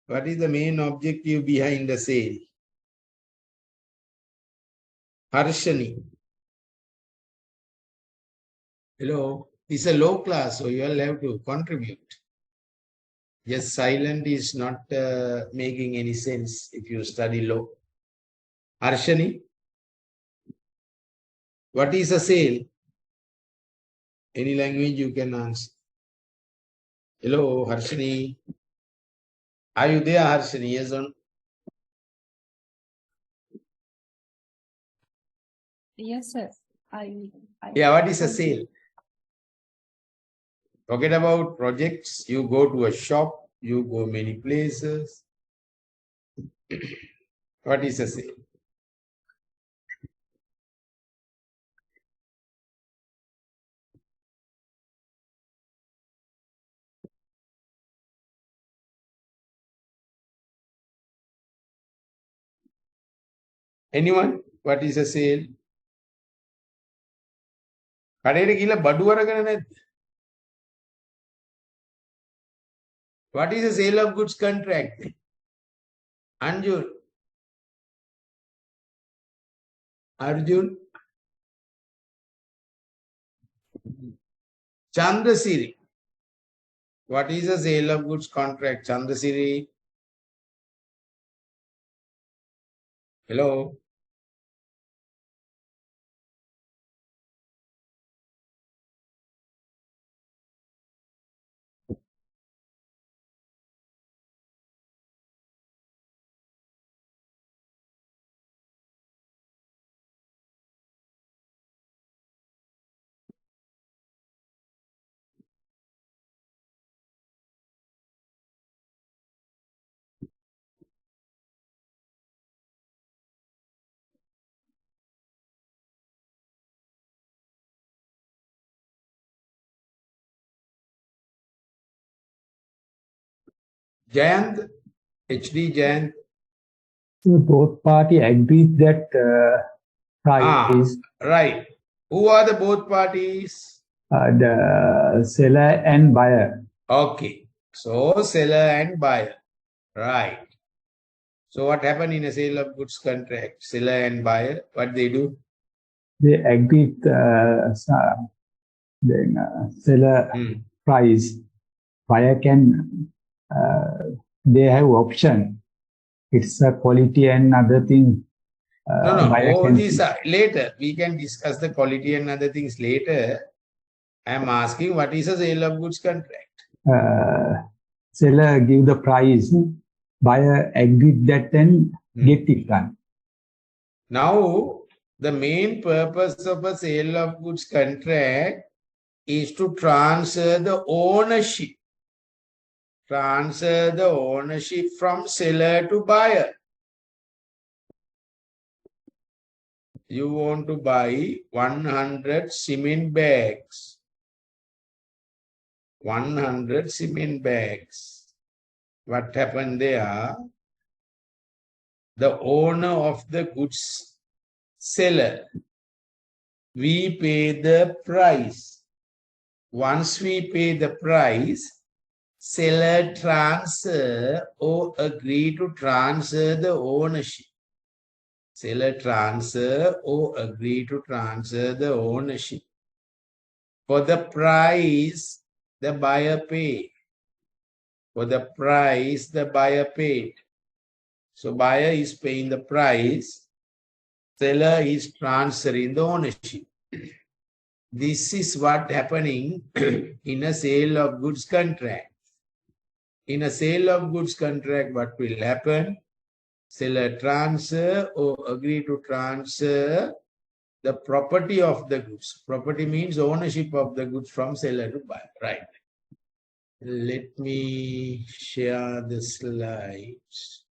What is the main objective behind the sale? Harshani. Hello. It's a low class, so you all have to contribute. Just silent is not making any sense if you study law. Harshani, what is a sale? Any language you can answer. Hello, Harshani. Are you there, Harshani? Yes or no? Yes, sir. Yeah, what is a sale? Forget about projects. You go to a shop, you go many places. What is a sale? Anyone? What is a sale? කඩේට ගිහලා බඩු අරගෙන නැද්ද? What is a sale of goods contract? Anjul. Arjun. Chandrasiri. What is a sale of goods contract? Chandrasiri. Hello. Jayant. HD Jayant. So both party agrees that price right. Who are the both parties? The seller and buyer. Okay. So seller and buyer. Right. So what happened in a sale of goods contract? Seller and buyer, what they do? They agree seller price. Buyer can, they have option. It's a quality and other thing. No, all these are later. We can discuss the quality and other things later. I am asking what is a sale of goods contract? Seller give the price, buyer agreed that and get it done. Now, the main purpose of a sale of goods contract is to transfer the ownership. Transfer the ownership from seller to buyer. You want to buy 100 cement bags. 100 cement bags. What happened there? The owner of the goods, seller, we pay the price. Once we pay the price, seller transfer or agree to transfer the ownership. Seller transfer or agree to transfer the ownership. For the price, the buyer paid. For the price, the buyer paid. So buyer is paying the price. Seller is transferring the ownership. This is what happening in a sale of goods contract. In a sale of goods contract, what will happen? Seller transfer or agree to transfer the property of the goods. Property means ownership of the goods from seller to buyer. Right. Let me share the slides.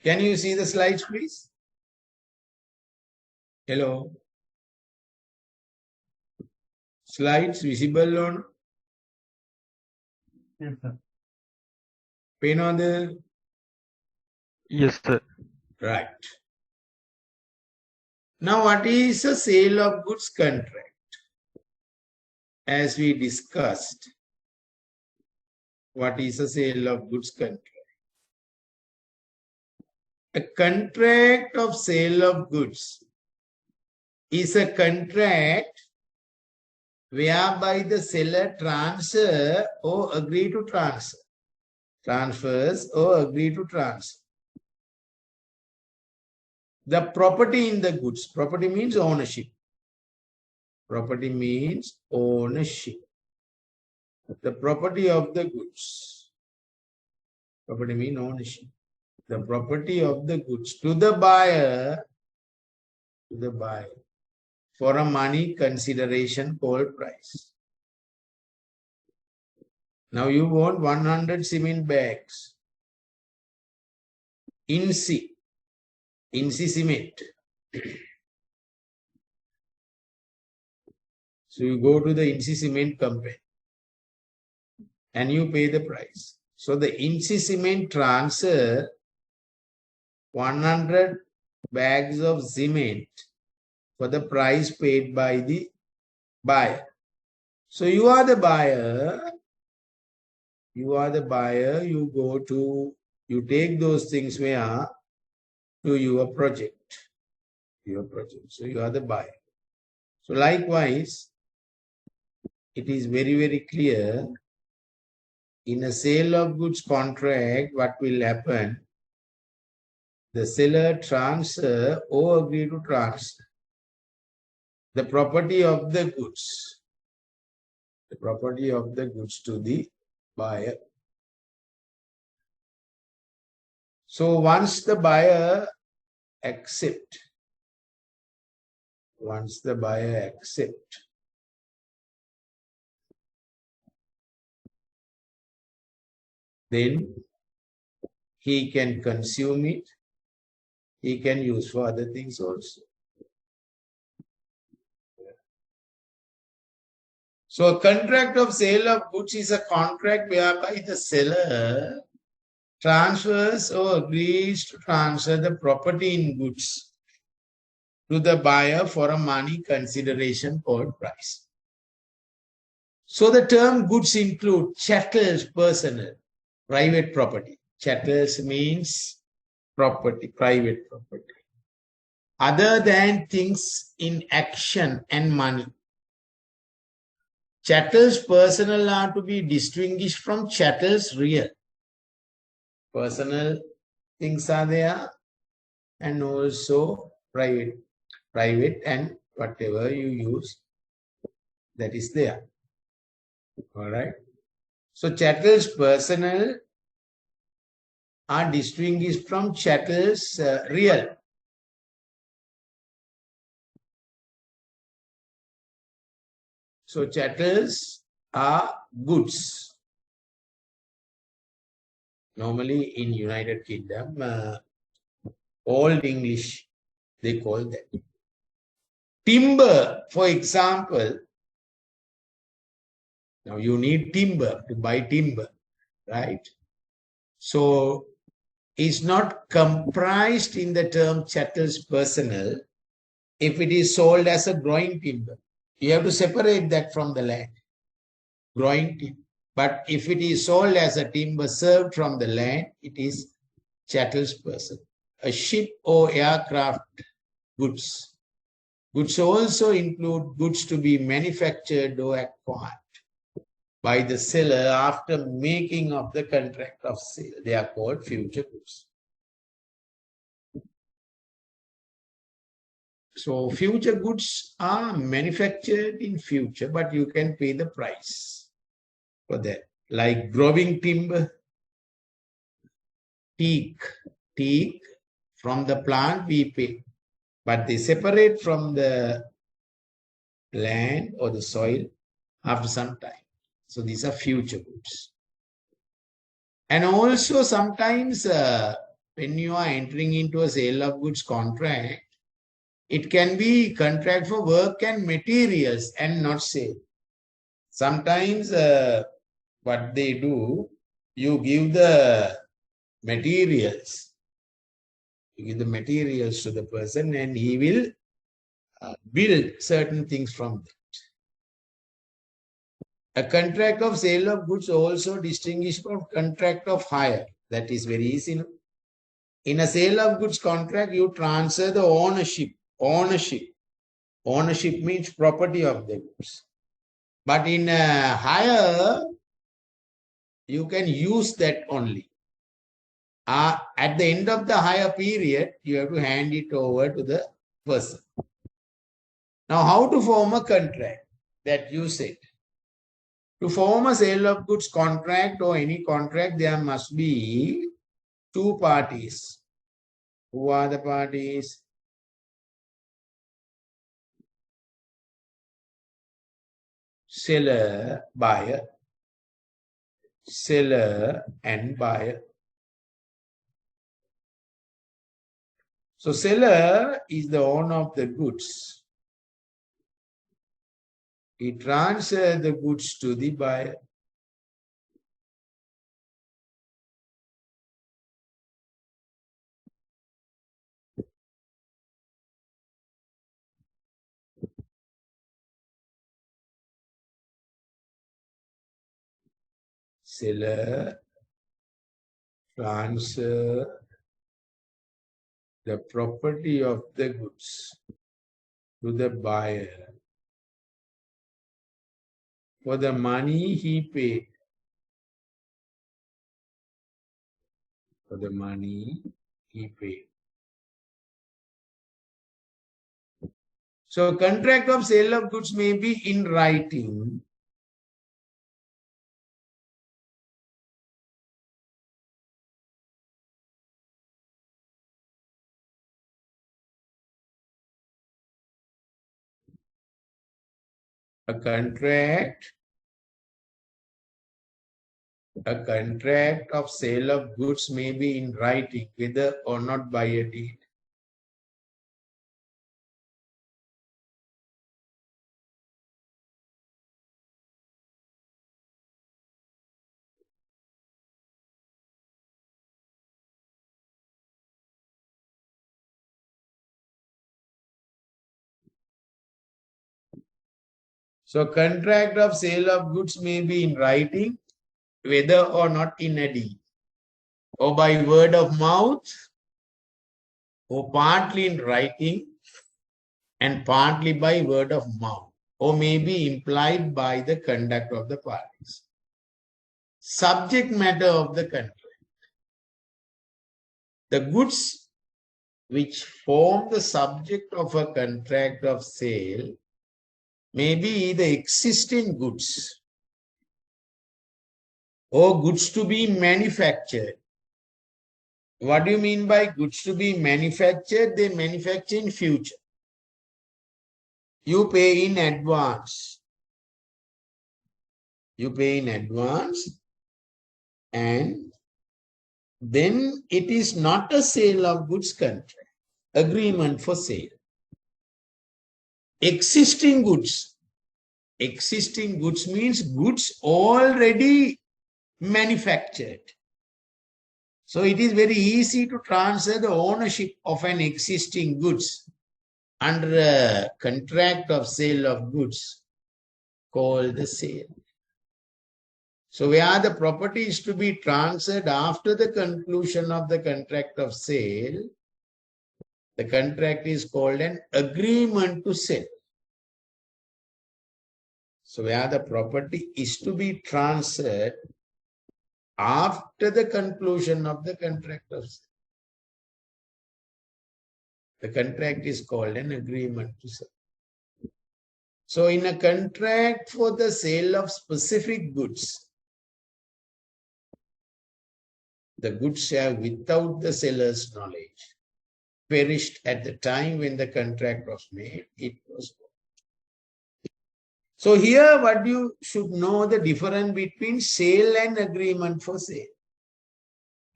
Can you see the slides, please? Hello. Slides visible on? Yes, sir. Pen on the? Yes, sir. Right. Now, what is a sale of goods contract? As we discussed, what is a sale of goods contract? A contract of sale of goods is a contract whereby the seller transfer or agree to transfer. Transfers or agree to transfer the property in the goods. Property means ownership. Property means ownership. The property of the goods. Property means ownership. The property of the goods to the buyer, for a money consideration called price. Now you want 100 cement bags. INSI cement. So you go to the INSI cement company and you pay the price. So the INSI cement transfer 100 bags of cement for the price paid by the buyer. So you are the buyer. You go to, you take those things where? To your project. So you are the buyer. So likewise, it is very, very clear in a sale of goods contract, what will happen? The seller transfer or agree to transfer the property of the goods. The property of the goods to the buyer. So once the buyer accept, then he can consume it. He can use for other things also. So a contract of sale of goods is a contract whereby the seller transfers or agrees to transfer the property in goods to the buyer for a money consideration called price. So the term goods include chattels, personal, private property. Chattels means property, private property. Other than things in action and money. Chattels personal are to be distinguished from chattels real. Personal things are there, and also private and whatever you use, that is there. All right. So chattels personal are distinguished from chattels real. So chattels are goods. Normally in United Kingdom, Old English, they call that. Timber, for example, now you need timber to buy timber, right? So it's not comprised in the term chattels personal if it is sold as a growing timber. You have to separate that from the land, growing timber. But if it is sold as a timber served from the land, it is chattels personal. A ship or aircraft goods. Goods also include goods to be manufactured or acquired by the seller after making of the contract of sale. They are called future goods. So future goods are manufactured in future, but you can pay the price for that. Like growing timber, teak from the plant we pay, but they separate from the land or the soil after some time. So these are future goods. And also sometimes when you are entering into a sale of goods contract, it can be contract for work and materials and not sale. Sometimes what they do, you give the materials. You give the materials to the person and he will build certain things from that. A contract of sale of goods also distinguished from contract of hire. That is very easy. No? In a sale of goods contract, you transfer the ownership. Ownership means property of the goods. But in a hire, you can use that only. At the end of the hire period, you have to hand it over to the person. Now, how to form a contract? That you said. To form a sale of goods contract or any contract, there must be two parties. Who are the parties? Seller, buyer. Seller and buyer. So seller is the owner of the goods. He transfers the goods to the buyer. Seller transfers the property of the goods to the buyer for the money he paid. For the money he paid. So contract of sale of goods may be in writing. A contract of sale of goods may be in writing, whether or not by a deed. So contract of sale of goods may be in writing, whether or not in a deed, or by word of mouth, or partly in writing and partly by word of mouth, or may be implied by the conduct of the parties. Subject matter of the contract. The goods which form the subject of a contract of sale may be either existing goods or goods to be manufactured. What do you mean by goods to be manufactured? They manufacture in future. You pay in advance. You pay in advance, and then it is not a sale of goods contract, agreement for sale. Existing goods. Existing goods means goods already manufactured. So it is very easy to transfer the ownership of an existing goods under a contract of sale of goods called the sale. So where the property is to be transferred after the conclusion of the contract of sale, the contract is called an agreement to sell. So where the property is to be transferred after the conclusion of the contract of sale, the contract is called an agreement to sell. So in a contract for the sale of specific goods, the goods have, without the seller's knowledge, perished at the time when the contract was made. It was. So here what you should know the difference between sale and agreement for sale.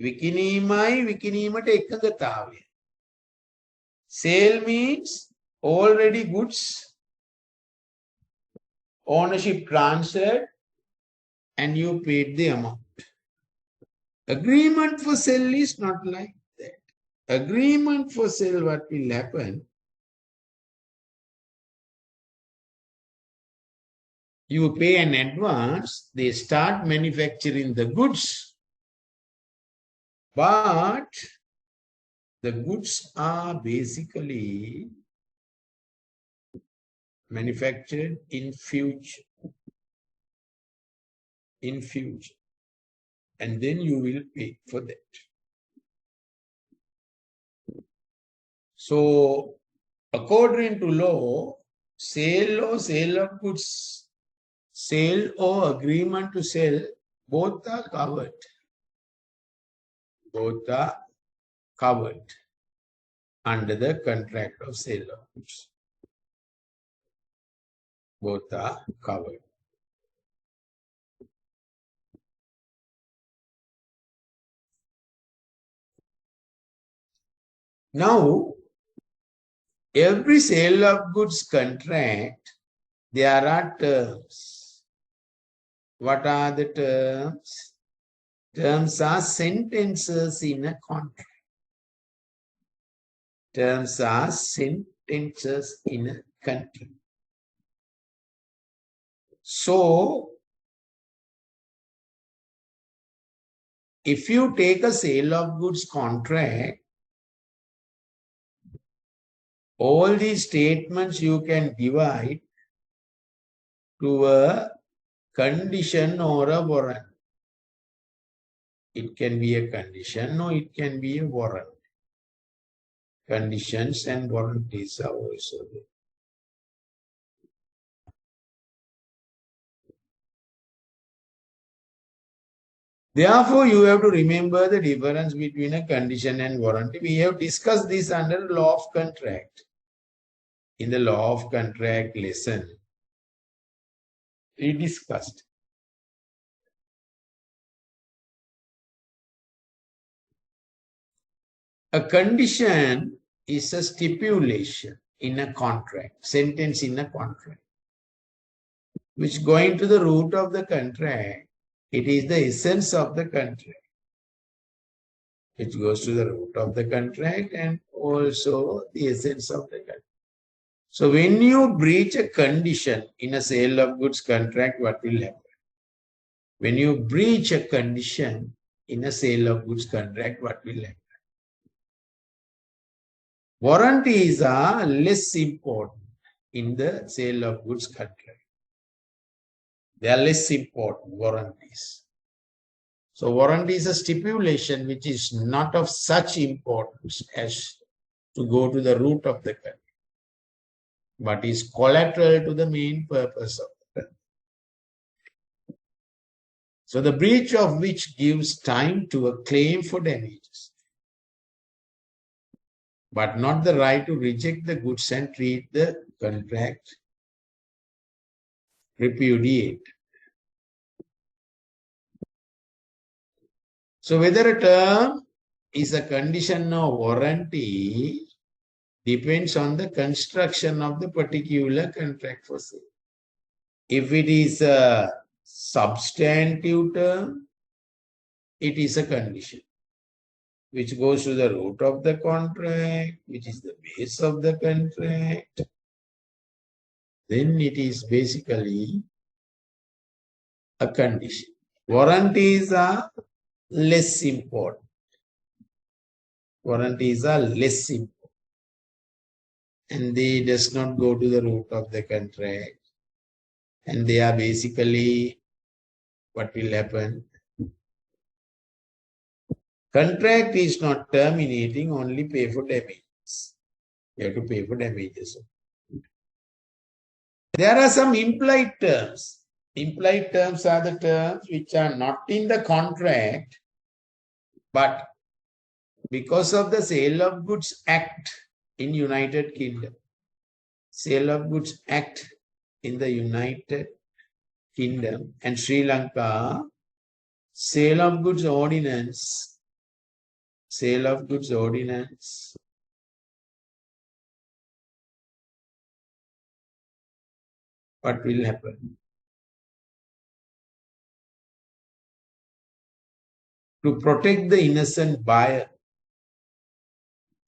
Vikinimai vikinimata ekagathāvaya. Sale means already goods, ownership transferred, and you paid the amount. Agreement for sale is not like that. Agreement for sale, what will happen? You pay an advance, they start manufacturing the goods, but the goods are basically manufactured in future. In future. And then you will pay for that. So, according to law, sale or sale of goods, sale or agreement to sell, both are covered. Both are covered under the contract of sale of goods. Both are covered. Now, every sale of goods contract, there are terms. What are the terms? Terms are sentences in a contract. Terms are sentences in a contract. So, if you take a sale of goods contract, all these statements you can divide to a condition or a warrant. It can be a condition or it can be a warrant. Conditions and warranties are also there. Therefore, you have to remember the difference between a condition and warranty. We have discussed this under law of contract. In the law of contract lesson, we discussed. A condition is a stipulation in a contract, sentence in a contract, which going to the root of the contract, it is the essence of the contract, which goes to the root of the contract and also the essence of the contract. So when you breach a condition in a sale of goods contract, what will happen? When you breach a condition in a sale of goods contract, what will happen? Warranties are less important in the sale of goods contract. They are less important, warranties. So warranty is a stipulation which is not of such importance as to go to the root of the contract, but is collateral to the main purpose of the contract. So the breach of which gives time to a claim for damages, but not the right to reject the goods and treat the contract repudiate. So whether a term is a condition of warranty depends on the construction of the particular contract for sale. If it is a substantive term, it is a condition which goes to the root of the contract, which is the base of the contract. Then it is basically a condition. Warranties are less important. Warranties are less important. And they does not go to the root of the contract. And they are basically what will happen. Contract is not terminating, only pay for damages. You have to pay for damages. There are some implied terms. Implied terms are the terms which are not in the contract, but because of the Sale of Goods Act in United Kingdom, Sale of Goods Act in the United Kingdom and Sri Lanka, Sale of Goods Ordinance, Sale of Goods Ordinance, what will happen? To protect the innocent buyer,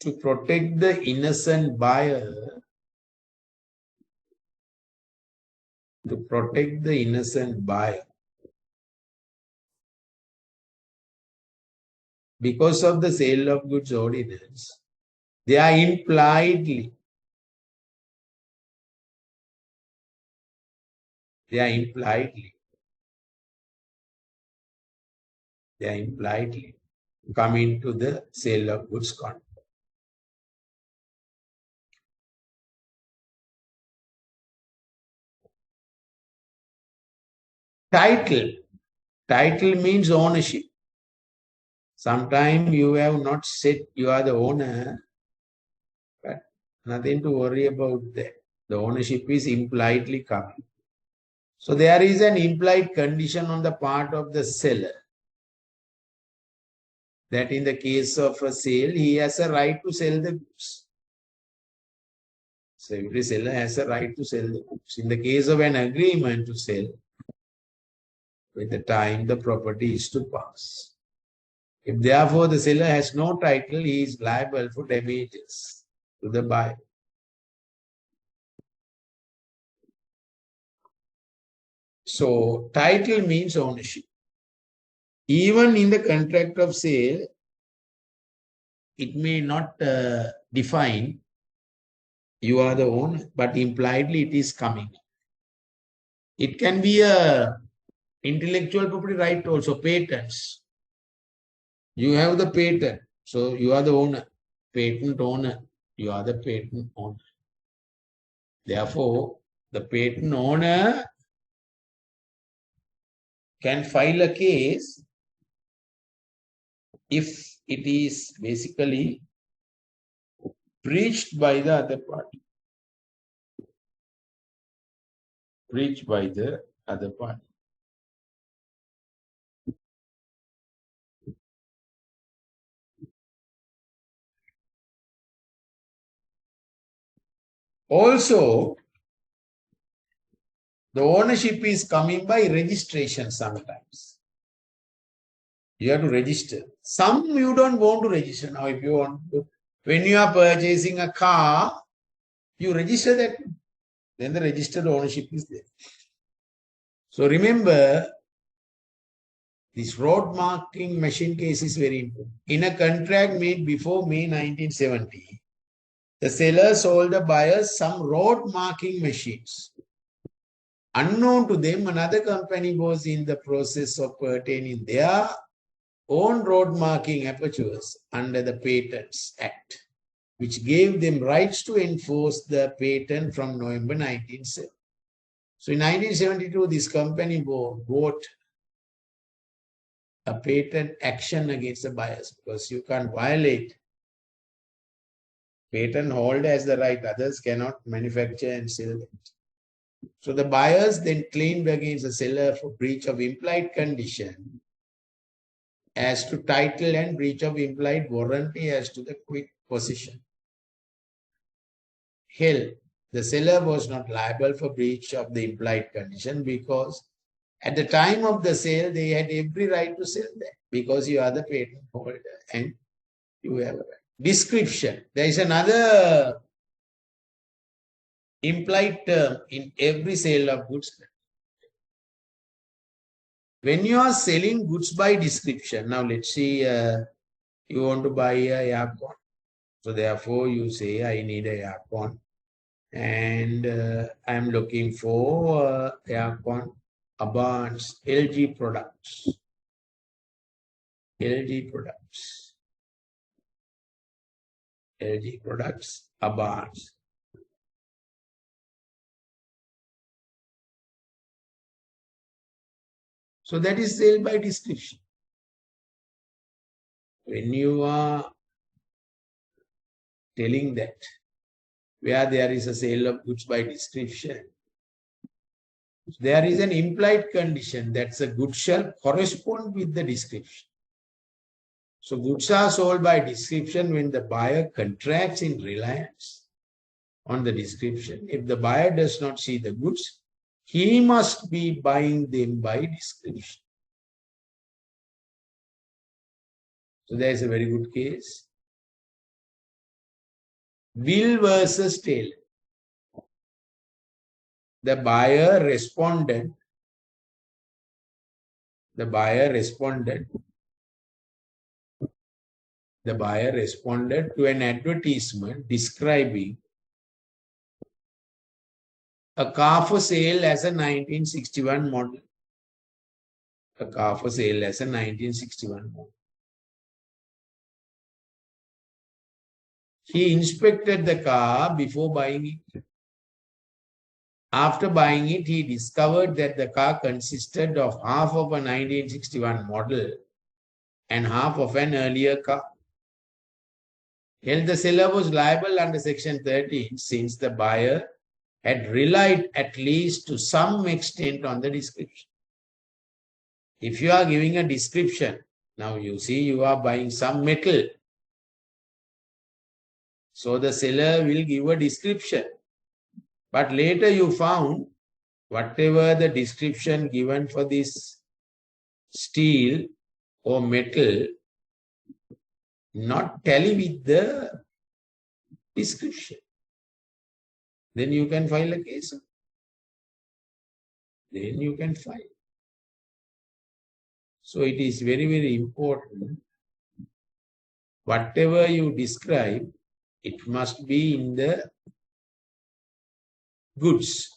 to protect the innocent buyer, to protect the innocent buyer. Because of the Sale of Goods Ordinance, they are impliedly come into the Sale of Goods contract. Title means ownership. Sometimes you have not said you are the owner, but nothing to worry about that. The ownership is impliedly coming. So there is an implied condition on the part of the seller that in the case of a sale, he has a right to sell the goods. So every seller has a right to sell the goods. In the case of an agreement to sell, with the time the property is to pass. If therefore the seller has no title, he is liable for damages to the buyer. So title means ownership. Even in the contract of sale, it may not define you are the owner, but impliedly it is coming. It can be a intellectual property right also, patents. You have the patent, so you are the owner, patent owner. You are the patent owner. Therefore, the patent owner can file a case if it is basically breached by the other party. Breached by the other party. Also, the ownership is coming by registration sometimes. You have to register. Some you don't want to register. Now, if you want to, when you are purchasing a car, you register that. Then the registered ownership is there. So remember, this road marking machine case is very important. In a contract made before May 1970, the seller sold the buyers some road marking machines. Unknown to them, another company was in the process of pertaining their own road marking apertures under the Patents Act, which gave them rights to enforce the patent from November 1970. So in 1972, this company brought a patent action against the buyers because you can't violate. Patent holder has the right, others cannot manufacture and sell it. So the buyers then claimed against the seller for breach of implied condition as to title and breach of implied warranty as to the quick possession. Hell, the seller was not liable for breach of the implied condition because at the time of the sale, they had every right to sell that because you are the patent holder and you have a right. Description. There is another implied term in every sale of goods. When you are selling goods by description, now let's see, you want to buy a aircon. So therefore you say, I need a aircon and I'm looking for aircon Abans, LG products. LG products. LG products, Abans. So that is sale by description. When you are telling that, where there is a sale of goods by description, there is an implied condition that the goods shall correspond with the description. So goods are sold by description when the buyer contracts in reliance on the description. If the buyer does not see the goods, he must be buying them by description. So there is a very good case. Will versus Taylor. The buyer responded to an advertisement describing a car for sale as a 1961 model. A car for sale as a 1961 model. He inspected the car before buying it. After buying it, he discovered that the car consisted of half of a 1961 model and half of an earlier car. Hence, the seller was liable under Section 13 since the buyer had relied at least to some extent on the description. If you are giving a description, now you see you are buying some metal. So the seller will give a description. But later you found whatever the description given for this steel or metal not tally with the description. Then you can file a case. Then you can file. So it is very, very important. Whatever you describe, it must be in the goods.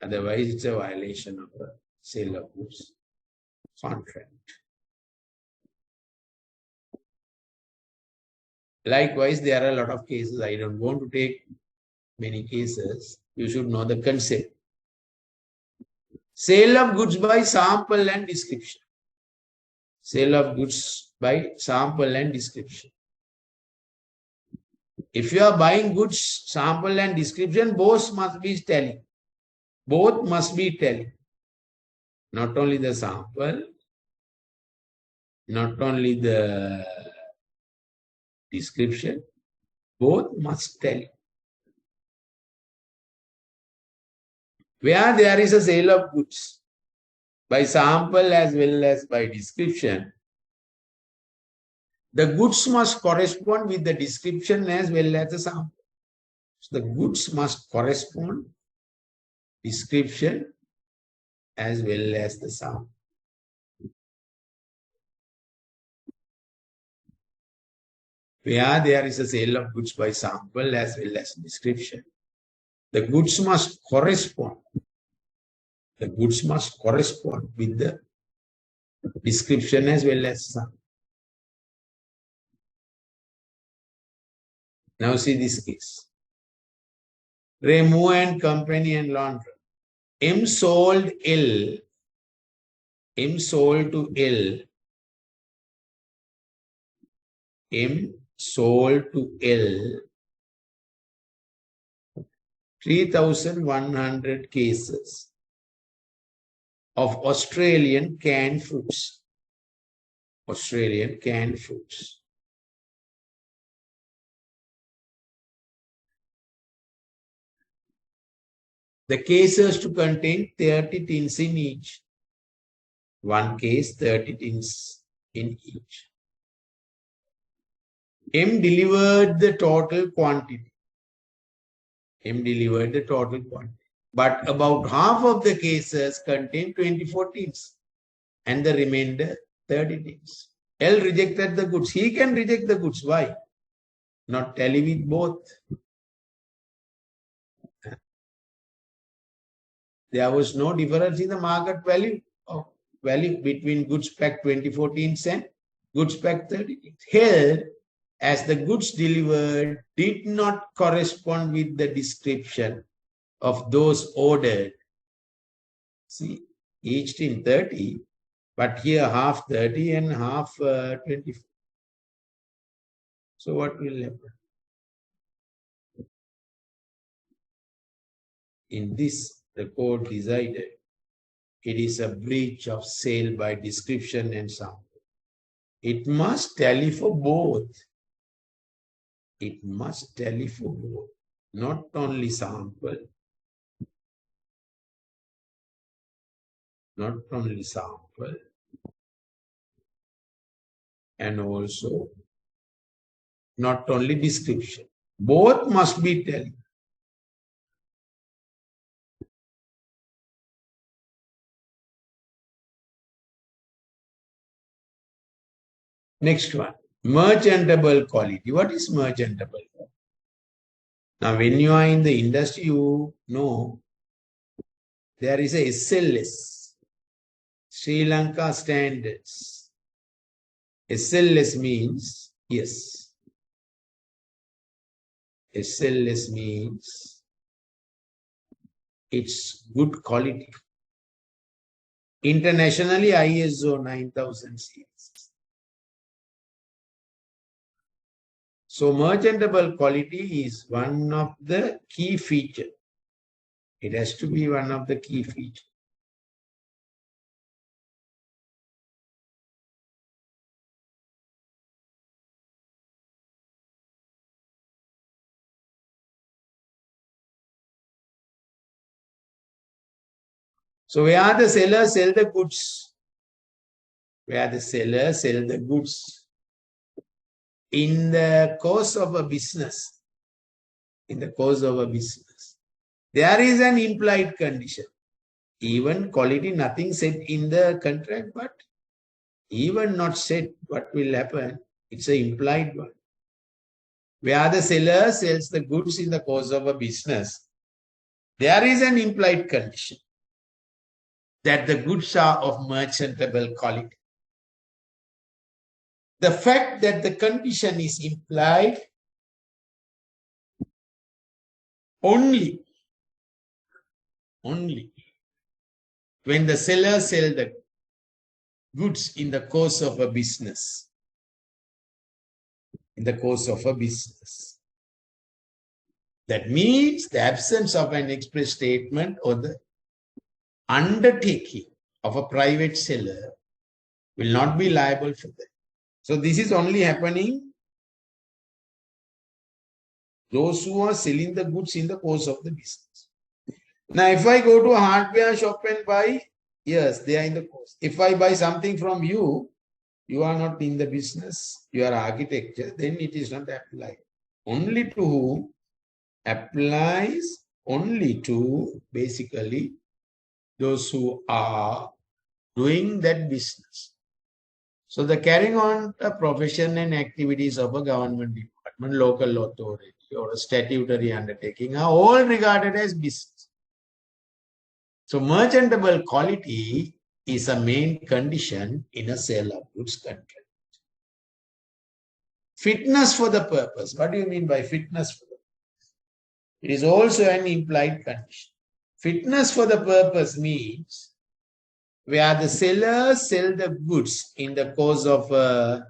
Otherwise, it's a violation of the sale of goods contract. Likewise, there are a lot of cases. I don't want to take many cases. You should know the concept. Sale of goods by sample and description. Sale of goods by sample and description. If you are buying goods, sample and description, both must be telling. Both must be telling. Not only the sample, not only the description, both must tell. Where there is a sale of goods by sample as well as by description, the goods must correspond with the description as well as the sample. So the goods must correspond, description as well as the sample. Where there is a sale of goods by sample as well as description, the goods must correspond. The goods must correspond with the description as well as sample. Now see this case. Remo and Company and Laundry. M sold L. M sold to L. M sold to L 3,100 cases of Australian canned fruits. Australian canned fruits. The cases to contain 30 tins in each. One case, 30 tins in each. M delivered the total quantity. M delivered the total quantity. But about half of the cases contain 24 tins and the remainder 30 tins. L rejected the goods. He can reject the goods. Why? Not tally with both. There was no difference in the market value between goods packed 24 tins and goods packed 30 tins. Here, as the goods delivered did not correspond with the description of those ordered. See, each tin 30, but here half 30 and half 24. So what will happen? In this, the court decided it is a breach of sale by description and sample. It must tally for both. It must tally for both, not only sample. Not only sample, and also not only description. Both must be tally. Next one, merchantable quality. What is merchantable? Now, when you are in the industry, you know there is a SLS, Sri Lanka Standards. SLS means, yes. SLS means it's good quality. Internationally, ISO 9000 series. So merchantable quality is one of the key features. It has to be one of the key features. So where the seller sell the goods, where the seller sell the goods in the course of a business, in the course of a business, there is an implied condition. Even quality, nothing said in the contract, but even not said what will happen, it's an implied one. Where the seller sells the goods in the course of a business, there is an implied condition that the goods are of merchantable quality. The fact that the condition is implied only when the seller sells the goods in the course of a business. In the course of a business. That means the absence of an express statement or the undertaking of a private seller will not be liable for that. So this is only happening those who are selling the goods in the course of the business. Now, if I go to a hardware shop and buy, yes, they are in the course. If I buy something from you, you are not in the business, you are architecture, then it is not applied. Only to whom? Applies only to basically those who are doing that business. So the carrying on the profession and activities of a government department, local authority, or a statutory undertaking are all regarded as business. So merchantable quality is a main condition in a sale of goods contract. Fitness for the purpose. What do you mean by fitness for the purpose? It is also an implied condition. Fitness for the purpose means where the sellers sell the goods in the course of a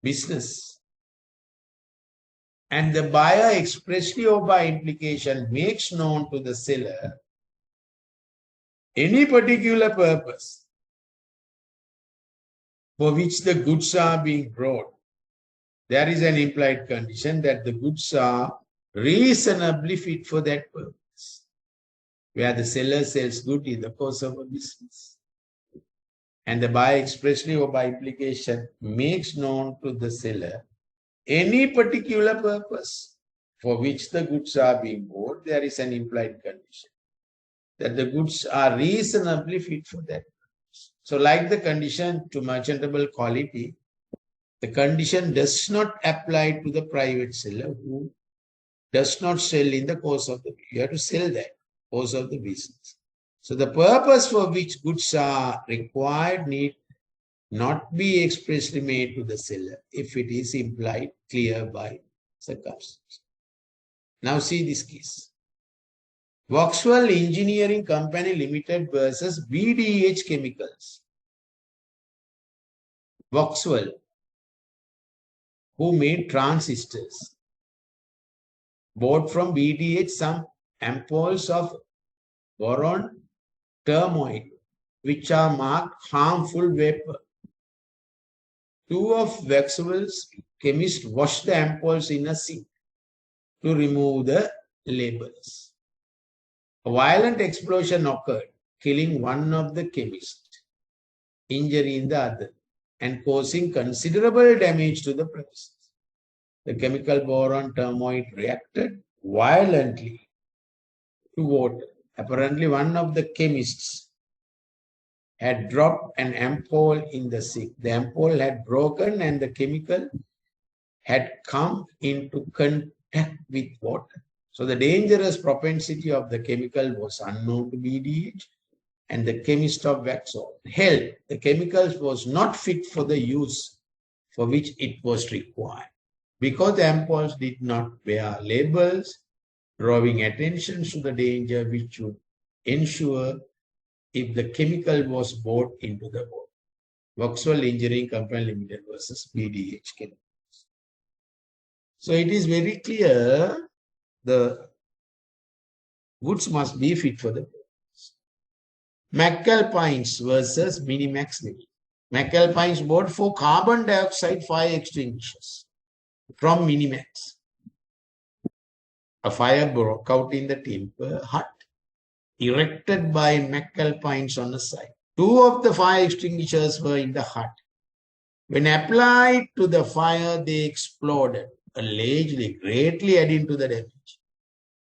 business, and the buyer expressly or by implication makes known to the seller any particular purpose for which the goods are being brought. There is an implied condition that the goods are reasonably fit for that purpose, where the seller sells goods in the course of a business, and the buyer expressly or by implication makes known to the seller any particular purpose for which the goods are being bought. There is an implied condition that the goods are reasonably fit for that purpose. So like the condition to merchantable quality, the condition does not apply to the private seller who does not sell in the course of the business. You have to sell that course of the business. So the purpose for which goods are required need not be expressly made to the seller if it is implied clear by circumstance. Now see this case. Vauxhall Engineering Company Limited versus BDH Chemicals. Vauxhall, who made transistors, bought from BDH some ampoules of boron thermoid, which are marked harmful vapor. Two of Vauxhall's chemists washed the ampoules in a sink to remove the labels. A violent explosion occurred, killing one of the chemists, injuring the other, and causing considerable damage to the premises. The chemical boron thermoid reacted violently to water. Apparently, one of the chemists had dropped an ampoule in the sink. The ampoule had broken and the chemical had come into contact with water. So the dangerous propensity of the chemical was unknown to BDH, and the chemist of Vauxhall held the chemicals was not fit for the use for which it was required, because the ampoules did not bear labels, drawing attention to the danger which would ensure if the chemical was brought into the water. Vauxhall Engineering Company Limited versus BDH Chemicals. So it is very clear the goods must be fit for the purpose. McAlpines versus Minimax Limited. McAlpines bought 4 carbon dioxide fire extinguishers from Minimax. A fire broke out in the timber hut erected by McAlpines on the site. 2 of the fire extinguishers were in the hut. When applied to the fire, they exploded, allegedly greatly adding to the damage.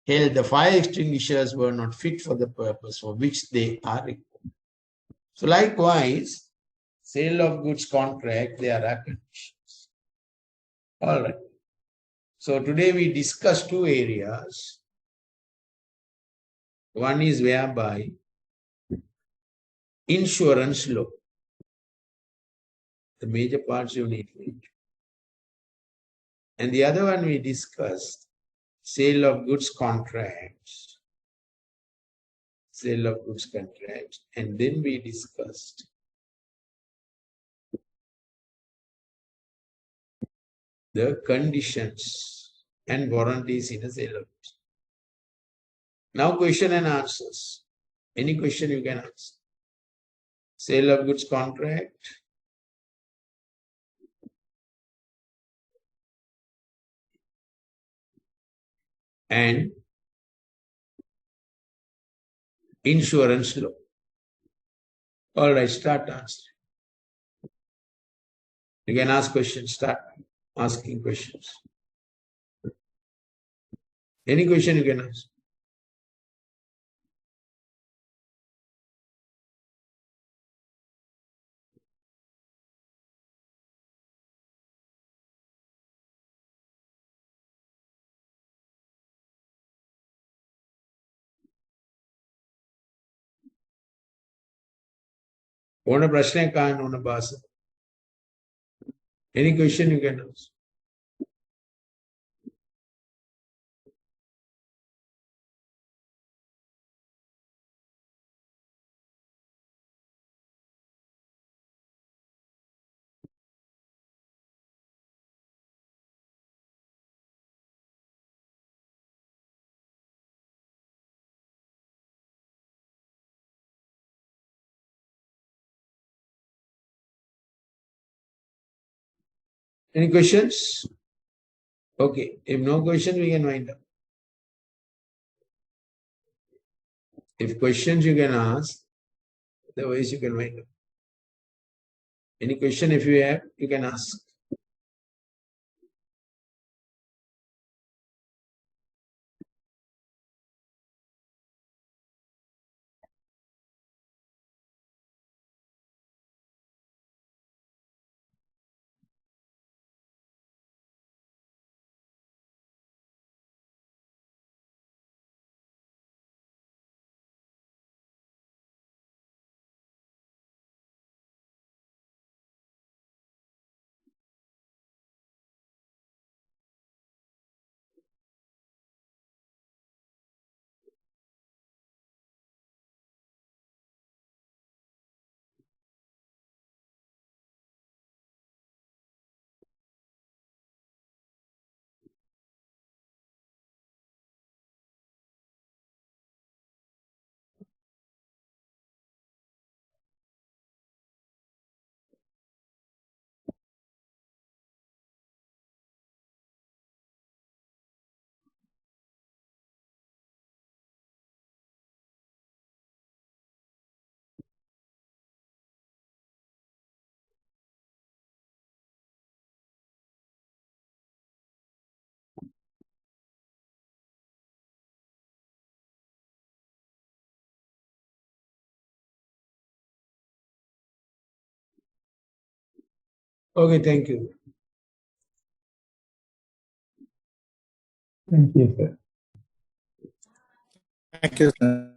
Held, the fire extinguishers were not fit for the purpose for which they are required. So likewise, sale of goods contract, there are conditions. All right. So today we discuss 2 areas. One is whereby insurance law. The major parts you need to read. And the other one we discussed, sale of goods contracts. Sale of goods contracts. And then we discussed the conditions and warranties in a sale of goods. Now question and answers. Any question you can ask. Sale of goods contract. And insurance law. All right, start answering. You can ask questions, start asking questions. Any question you can ask. ඕන ප්‍රශ්නයක් අහන්න ඕන බාස. Any question you can ask? Any questions? Okay, if no question, we can wind up. If questions you can ask, otherwise you can wind up. Any question if you have, you can ask. Okay, thank you. Thank you, sir. Thank you, sir.